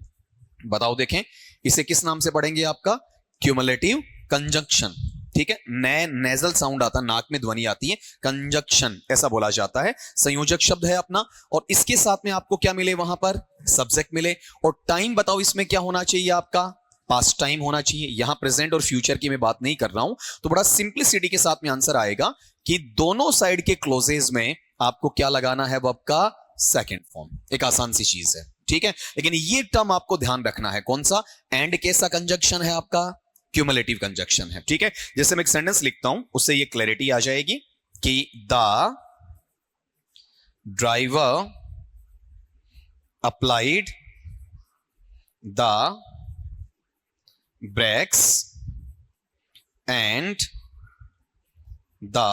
बताओ देखें, इसे किस नाम से पढ़ेंगे, आपका क्यूमुलेटिव कंजंक्शन। ठीक है, नेजल साउंड आता है, नाक में ध्वनि आती है, कंजंक्शन ऐसा बोला जाता है। संयोजक शब्द है अपना, और इसके साथ में आपको क्या मिले, वहां पर सब्जेक्ट मिले। और टाइम बताओ इसमें क्या होना चाहिए, आपका पास्ट टाइम होना चाहिए। यहां प्रेजेंट और फ्यूचर की मैं बात नहीं कर रहा हूं, तो बड़ा सिंप्लिसिटी के साथ में आंसर आएगा कि दोनों साइड के क्लोजेस में आपको क्या लगाना है, वर्ब का सेकंड फॉर्म। एक आसान सी चीज है। ठीक है, लेकिन ये टर्म आपको ध्यान रखना है, कौन सा, एंड कैसा कंजंक्शन है आपका, क्यूमुलेटिव कंजंक्शन है। ठीक है, जैसे मैं एक सेंटेंस लिखता हूं, उससे ये क्लैरिटी आ जाएगी कि the driver applied the brakes and the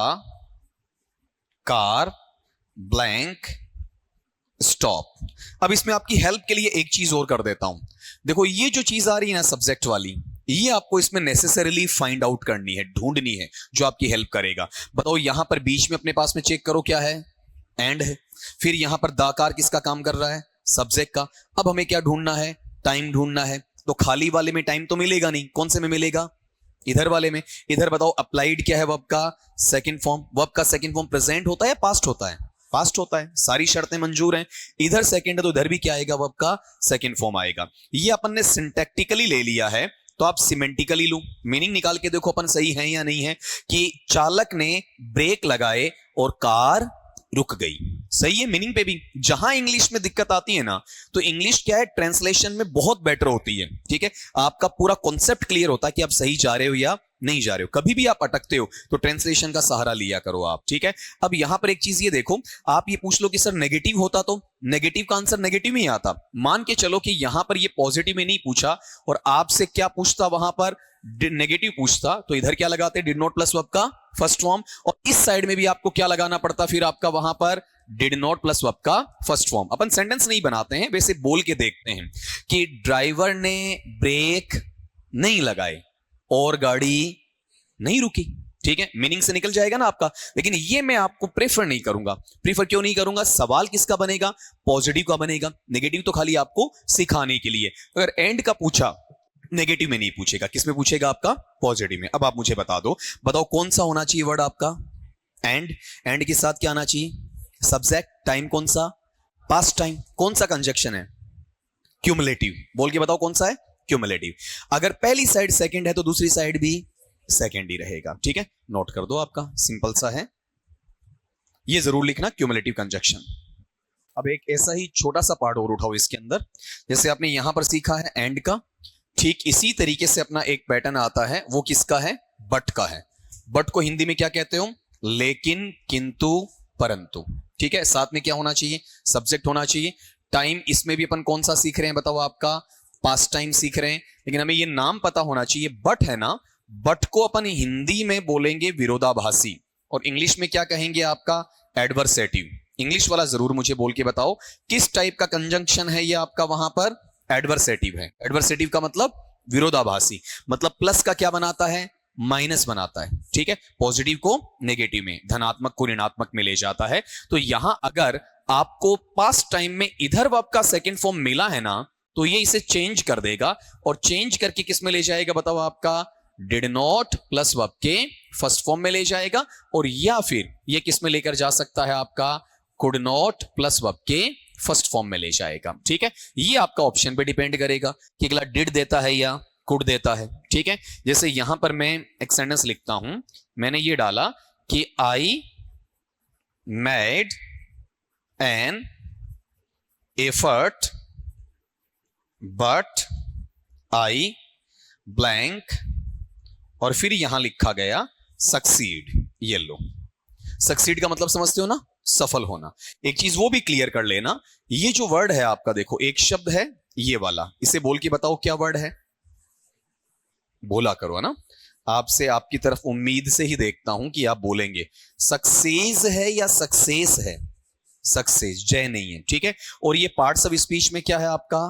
car blank stop. अब इसमें आपकी हेल्प के लिए एक चीज और कर देता हूं। देखो ये जो चीज आ रही है ना सब्जेक्ट वाली, ये आपको इसमें नेसेसरीली फाइंड आउट करनी है, ढूंढनी है, जो आपकी हेल्प करेगा। बताओ यहां पर बीच में अपने पास में चेक करो क्या है, एंड है। फिर यहां पर दाकार किसका काम कर रहा है, सब्जेक्ट का। अब हमें क्या ढूंढना है, टाइम ढूंढना है। तो खाली वाले में टाइम तो मिलेगा नहीं, कौन से में मिलेगा, इधर वाले में। इधर बताओ अप्लाइड क्या है, वर्ब का सेकंड फॉर्म। वर्ब का सेकंड फॉर्म प्रेजेंट होता है या पास्ट होता है, पास्ट होता है, सारी शर्तें मंजूर हैं। इधर सेकंड है तो इधर भी क्या आएगा, वर्ब का सेकंड फॉर्म आएगा। ये अपन ने सिंटैक्टिकली ले लिया है, तो आप सिमेंटिकली लो, मीनिंग निकाल के देखो अपन सही है या नहीं है। कि चालक ने ब्रेक लगाए और कार रुक गई, सही है मीनिंग पे भी। जहां इंग्लिश में दिक्कत आती है ना, तो इंग्लिश क्या है, ट्रांसलेशन में बहुत बेटर होती है, ठीक है। आपका पूरा कॉन्सेप्ट क्लियर होता है कि आप सही जा रहे हो या नहीं जा रहे हो। कभी भी आप अटकते हो तो ट्रांसलेशन का सहारा लिया करो आप, ठीक है। अब यहां पर एक चीज ये देखो, आप ये पूछ लो कि सर नेगेटिव होता तो नेगेटिव का आंसर नेगेटिव में ही आता। मान के चलो कि यहां पर ये पॉजिटिव में नहीं पूछा और आपसे क्या पूछता, वहां पर नेगेटिव पूछता, तो इधर क्या लगाते, डिड नॉट प्लस वर्ब का फर्स्ट फॉर्म। और इस साइड में भी आपको क्या लगाना पड़ता फिर आपका, वहां पर डिड नॉट प्लस वर्ब का फर्स्ट फॉर्म। अपन सेंटेंस नहीं बनाते हैं, वैसे बोल के देखते हैं कि ड्राइवर ने ब्रेक नहीं लगाए और गाड़ी नहीं रुकी, ठीक है। मीनिंग से निकल जाएगा ना आपका। लेकिन ये मैं आपको प्रेफर नहीं करूंगा। प्रेफर क्यों नहीं करूंगा, सवाल किसका बनेगा, पॉजिटिव का बनेगा। नेगेटिव तो खाली आपको सिखाने के लिए। अगर एंड का पूछा, नेगेटिव में नहीं पूछेगा, किस में पूछेगा, आपका पॉजिटिव में। अब आप मुझे बता दो, बताओ कौन सा होना चाहिए वर्ड आपका, एंड। एंड के साथ क्या आना चाहिए, सब्जेक्ट। टाइम कौन सा, पास्ट टाइम। कौन सा कंजक्शन है, क्यूमुलेटिव। बोल के बताओ कौन सा है, क्यूमुलेटिव। अगर पहली साइड सेकंड है तो दूसरी साइड भी सेकंड ही रहेगा, ठीक है। नोट कर दो, आपका सिंपल सा है, ये जरूर लिखना, क्यूमुलेटिव कंजक्शन। अब एक ऐसा ही छोटा सा पार्ट और उठाओ इसके अंदर। जैसे आपने यहां पर सीखा है एंड का, ठीक इसी तरीके से अपना एक पैटर्न आता है, वो किसका है, बट का है। बट को हिंदी में क्या कहते हो, लेकिन, किंतु, परंतु, ठीक है। साथ में क्या होना चाहिए, सब्जेक्ट होना चाहिए। टाइम, इसमें भी अपन कौन सा सीख रहे हैं, बताओ आपका पास्ट टाइम सीख रहे हैं, लेकिन हमें ये नाम पता होना चाहिए। बट है ना, बट को अपन हिंदी में बोलेंगे विरोधाभासी, और इंग्लिश में क्या कहेंगे आपका, एडवर्सेटिव। इंग्लिश वाला जरूर मुझे बोल के बताओ किस टाइप का कंजंक्शन है ये आपका, वहां पर एडवर्सेटिव है। एडवर्सेटिव का मतलब विरोधाभासी, मतलब प्लस का क्या बनाता है, माइनस बनाता है, ठीक है। पॉजिटिव को नेगेटिव में, धनात्मक को ऋणात्मक में ले जाता है। तो यहां अगर आपको पास्ट टाइम में इधर वर्ब का सेकंड फॉर्म मिला है ना, तो ये इसे चेंज कर देगा, और चेंज करके किस में ले जाएगा, बताओ आपका डिड नॉट प्लस वर्ब के फर्स्ट फॉर्म में ले जाएगा। और या फिर ये किस में लेकर जा सकता है, आपका कुड नॉट प्लस वर्ब के फर्स्ट फॉर्म में ले जाएगा, ठीक है। ये आपका ऑप्शन पे डिपेंड करेगा कि अगला डिड देता है या कुड देता है, ठीक है। जैसे यहां पर मैं एक सेंटेंस लिखता हूं, मैंने ये डाला कि I made an effort but I blank, और फिर यहां लिखा गया सक्सीड। ये लो, सक्सीड का मतलब समझते हो ना, सफल होना। एक चीज वो भी क्लियर कर लेना, ये जो वर्ड है आपका, देखो एक शब्द है ये वाला, इसे बोल के बताओ क्या वर्ड है, बोला करो, है ना। आपसे, आपकी तरफ उम्मीद से ही देखता हूं कि आप बोलेंगे। सक्सेस है या सक्सेस है, सक्सेस, जय नहीं है, ठीक है। और ये पार्ट्स ऑफ स्पीच में क्या है आपका,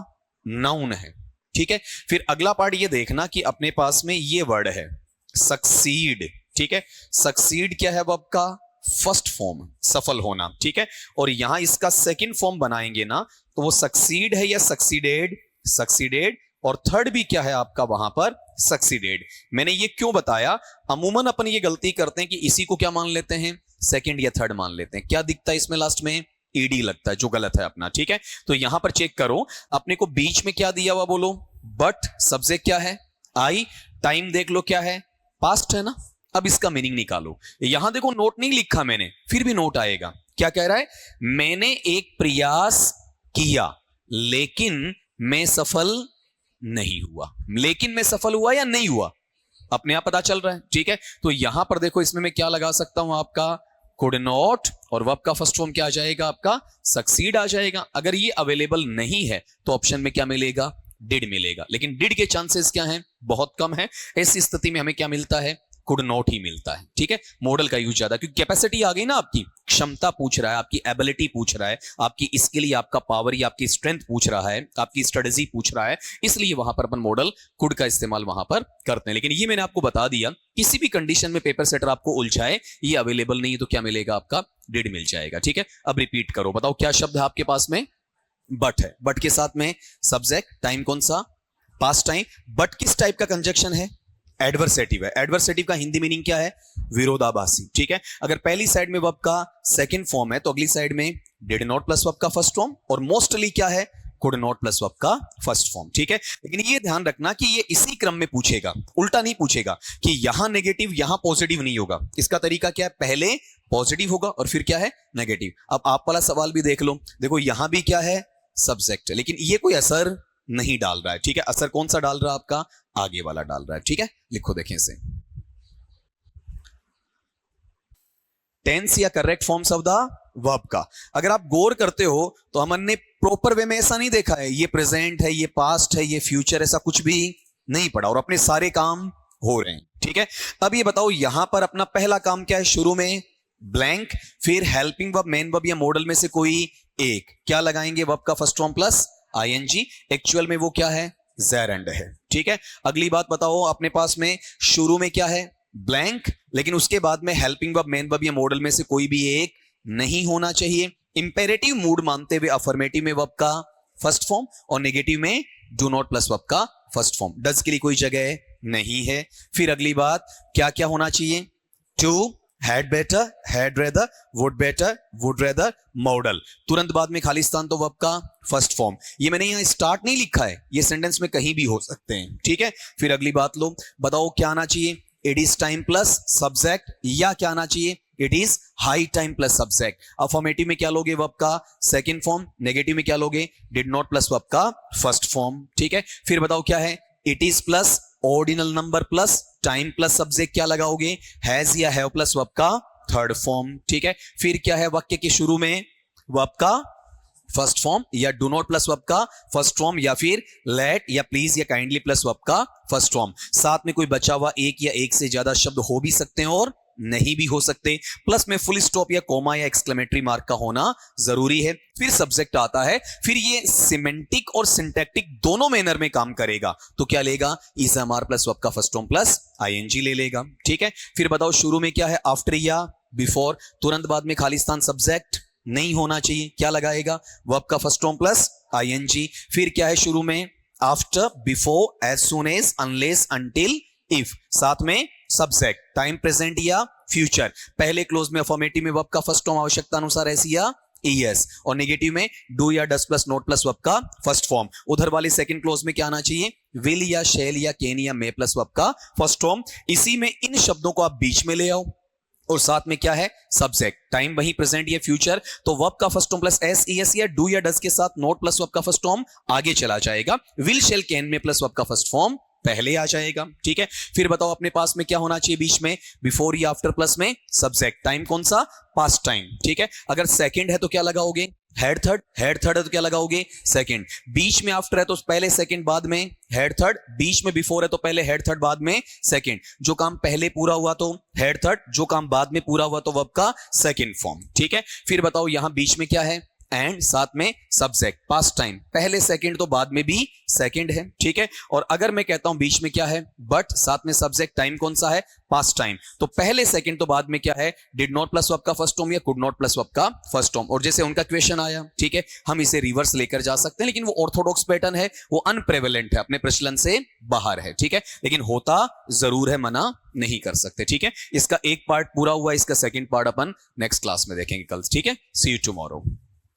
नाउन है, ठीक है। फिर अगला पार्ट ये देखना कि अपने पास में ये वर्ड है सक्सीड, ठीक है। सक्सीड क्या है, वो आपका फर्स्ट फॉर्म, सफल होना, ठीक है। और यहां इसका सेकंड फॉर्म बनाएंगे ना, तो वो सक्सीड है या सक्सीडेड, सक्सीडेड। और थर्ड भी क्या है आपका वहां पर, सक्सीडेड। मैंने ये क्यों बताया, अमूमन अपन ये गलती करते हैं कि इसी को क्या मान लेते हैं, सेकंड या थर्ड मान लेते हैं। क्या दिखता है इसमें लास्ट में, ईडी लगता है, जो गलत है अपना, ठीक है। तो यहां पर चेक करो, अपने को बीच में क्या दिया हुआ, बोलो, बट, सब्जेक्ट क्या है, आई, टाइम देख लो क्या है, पास्ट है ना। अब इसका मीनिंग निकालो। यहां देखो नोट नहीं लिखा मैंने, फिर भी नोट आएगा। क्या कह रहा है, मैंने एक प्रयास किया लेकिन मैं सफल नहीं हुआ। लेकिन मैं सफल हुआ या नहीं हुआ, अपने आप पता चल रहा है, ठीक है। तो यहां पर देखो, इसमें मैं क्या लगा सकता हूं, आपका कुड नॉट, और वर्ब का फर्स्ट फॉर्म क्या आ जाएगा, आपका सक्सीड आ जाएगा। अगर ये अवेलेबल नहीं है तो ऑप्शन में क्या मिलेगा, डिड मिलेगा। लेकिन डिड के चांसेस क्या हैं, बहुत कम है। ऐसी स्थिति में हमें क्या मिलता है, कुड नॉट ही मिलता है, ठीक है। मॉडल का यूज ज्यादा, क्योंकि कैपेसिटी आ गई ना, आपकी क्षमता पूछ रहा है, आपकी एबिलिटी पूछ रहा है, आपकी स्किल या आपका पावर या आपकी स्ट्रेंथ पूछ रहा है, आपकी स्ट्रेटजी पूछ रहा है, इसलिए वहां पर अपन मॉडल कुड का इस्तेमाल वहां पर करते हैं। लेकिन ये मैंने आपको बता दिया, किसी भी कंडीशन में पेपर सेटर आपको उलझाए, ये अवेलेबल नहीं है तो क्या मिलेगा, आपका डिड मिल जाएगा, ठीक है। अब रिपीट करो, बताओ क्या शब्द है आपके पास में, बट है, बट के साथ में सब्जेक्ट, टाइम कौन सा, पास्ट टाइम। बट किस टाइप का कंजक्शन है, एडवर्सेटिव है। एडवर्सेटिव का हिंदी मीनिंग क्या है, विरोधाभासी, ठीक है। अगर पहली साइड में वर्ब का सेकंड फॉर्म है तो अगली साइड में डिड नॉट प्लस वर्ब का फर्स्ट फॉर्म, और मोस्टली क्या है, कुड नॉट प्लस वर्ब का फर्स्ट फॉर्म, ठीक है। लेकिन ये ध्यान रखना कि ये इसी क्रम में पूछेगा, उल्टा नहीं पूछेगा कि यहां नेगेटिव यहां पॉजिटिव नहीं होगा। इसका तरीका क्या है, पहले पॉजिटिव होगा और फिर क्या है, नेगेटिव। अब आप वाला सवाल भी देख लो, देखो यहां भी क्या है, सब्जेक्ट है, लेकिन ये कोई असर नहीं डाल रहा है, ठीक है। असर कौन सा डाल रहा है, आपका आगे वाला डाल रहा है, ठीक है। लिखो देखें इसे, टेंस या correct forms of the verb का अगर आप गौर करते हो तो हमने प्रॉपर वे में ऐसा नहीं देखा है, ये प्रेजेंट है, ये पास्ट है, ये फ्यूचर, ऐसा कुछ भी नहीं पढ़ा, और अपने सारे काम हो रहे हैं, ठीक है। अब ये बताओ यहां पर अपना पहला काम क्या है, शुरू में ब्लैंक, फिर हेल्पिंग वर्ब, मेन वर्ब या मॉडल में से कोई एक, क्या लगाएंगे, वर्ब का first form plus ING. Actual में वो क्या है, जेरेंड है, ठीक है। अगली बात बताओ, अपने पास में शुरू में क्या है, ब्लैंक, लेकिन उसके बाद में हेल्पिंग वर्ब, मेन वर्ब या मॉडल में से कोई भी एक नहीं होना चाहिए। इंपेरेटिव मूड मानते हुए अफर्मेटिव में वर्ब का फर्स्ट फॉर्म और नेगेटिव में डू नॉट प्लस वर्ब का फर्स्ट फॉर्म। डज के लिए कोई जगह नहीं है। फिर अगली बात, क्या क्या होना चाहिए, to, had better, had rather, would better, would rather, modal. तुरंत बाद में खालिस्तान तो वर्ब का फर्स्ट फॉर्म। ये मैंने यहां स्टार्ट नहीं लिखा है, ये सेंटेंस में कहीं भी हो सकते हैं, ठीक है। फिर अगली बात लो, बताओ क्या आना चाहिए, it is time plus subject, या क्या आना चाहिए, it is high time plus subject. Affirmative में क्या लोगे, वर्ब का सेकंड फॉर्म, नेगेटिव में क्या लोगे, डिड नॉट प्लस वर्ब का फर्स्ट फॉर्म, ठीक है। फिर बताओ क्या है, it is plus ordinal number plus time plus subject, क्या लगाओगे, हैज या हैव प्लस वर्ब का थर्ड फॉर्म, ठीक है। फिर क्या है, वाक्य के शुरू में वर्ब का फर्स्ट फॉर्म या डू नॉट प्लस वर्ब का फर्स्ट फॉर्म, या फिर लेट या प्लीज या काइंडली प्लस वर्ब का फर्स्ट फॉर्म। साथ में कोई बचा हुआ एक या एक से ज्यादा शब्द हो भी सकते हैं और नहीं भी हो सकते। प्लस में फुल स्टॉप या कोमा या एक्सक्लेमेटरी मार्क का होना जरूरी है। फिर सब्जेक्ट आता है, फिर ये सिमेंटिक और सिंटैक्टिक दोनों मैनर में काम करेगा, तो क्या लेगा, इज एमआर प्लस वर्ब का फर्स्ट फॉर्म प्लस आईएनजी ले लेगा, ठीक है। फिर बताओ शुरू में क्या है, आफ्टर या बिफोर। तुरंत बाद में खालिस्तान सब्जेक्ट नहीं होना चाहिए, क्या लगाएगा, वर्ब का फर्स्ट फॉर्म प्लस आईएनजी। फिर क्या है शुरू में, after, before, as soon as, unless, until, if. साथ में सब्जेक्ट, टाइम प्रेजेंट या फ्यूचर। पहले क्लोज में अफर्मेटिव में वर्ब का फर्स्ट फॉर्म आवश्यकता अनुसार ऐसी या ईएस, और नेगेटिव में डू या डस प्लस नोट प्लस वर्ब का फर्स्ट फॉर्म। उधर वाले सेकंड क्लोज में क्या आना चाहिए, विल या शेल या कैन या मे प्लस वर्ब का फर्स्ट फॉर्म। इसी में इन शब्दों को आप बीच में ले आओ, और साथ में क्या है, सब्जेक्ट, टाइम वही प्रेजेंट या फ्यूचर, तो वर्ब का first form plus S ES या डू या डस के साथ नोट प्लस वर्ब का फर्स्ट फॉर्म आगे चला जाएगा। विल शेल कैन में प्लस वर्ब का फर्स्ट फॉर्म पहले आ जाएगा, ठीक है। फिर बताओ अपने पास में क्या होना चाहिए बीच में, बिफोर या आफ्टर प्लस में सब्जेक्ट, टाइम कौन सा, पास्ट टाइम, ठीक है। अगर सेकंड है तो क्या लगाओगे, हेड थर्ड, हेड थर्ड है तो क्या लगाओगे, सेकंड। बीच में आफ्टर है तो पहले सेकंड बाद में हेड थर्ड, बीच में बिफोर है तो पहले हेड थर्ड बाद में सेकंड। जो काम पहले पूरा हुआ तो हेड थर्ड, जो काम बाद में पूरा हुआ तो वर्ब का सेकंड फॉर्म, ठीक है। फिर बताओ यहां बीच में क्या है, एंड, साथ में सब्जेक्ट, पास्ट टाइम, पहले सेकंड तो बाद में भी सेकंड है, ठीक है। और अगर मैं कहता हूं बीच में क्या है, बट, साथ में सब्जेक्ट, टाइम कौन सा है, पास्ट टाइम, तो पहले सेकंड तो बाद में क्या है, डिड नॉट प्लस वर्ब का फर्स्ट फॉर्म या कुड नॉट प्लस वर्ब का फर्स्ट फॉर्म। और जैसे उनका क्वेश्चन आया, ठीक है, हम इसे रिवर्स लेकर जा सकते हैं, लेकिन वो ऑर्थोडॉक्स पैटर्न है, वो अनप्रेवलेंट है, अपने प्रचलन से बाहर है, ठीक है। लेकिन होता जरूर है, मना नहीं कर सकते, ठीक है। इसका एक पार्ट पूरा हुआ, इसका सेकंड पार्ट अपन नेक्स्ट क्लास में देखेंगे कल, ठीक है। सी यू टुमारो।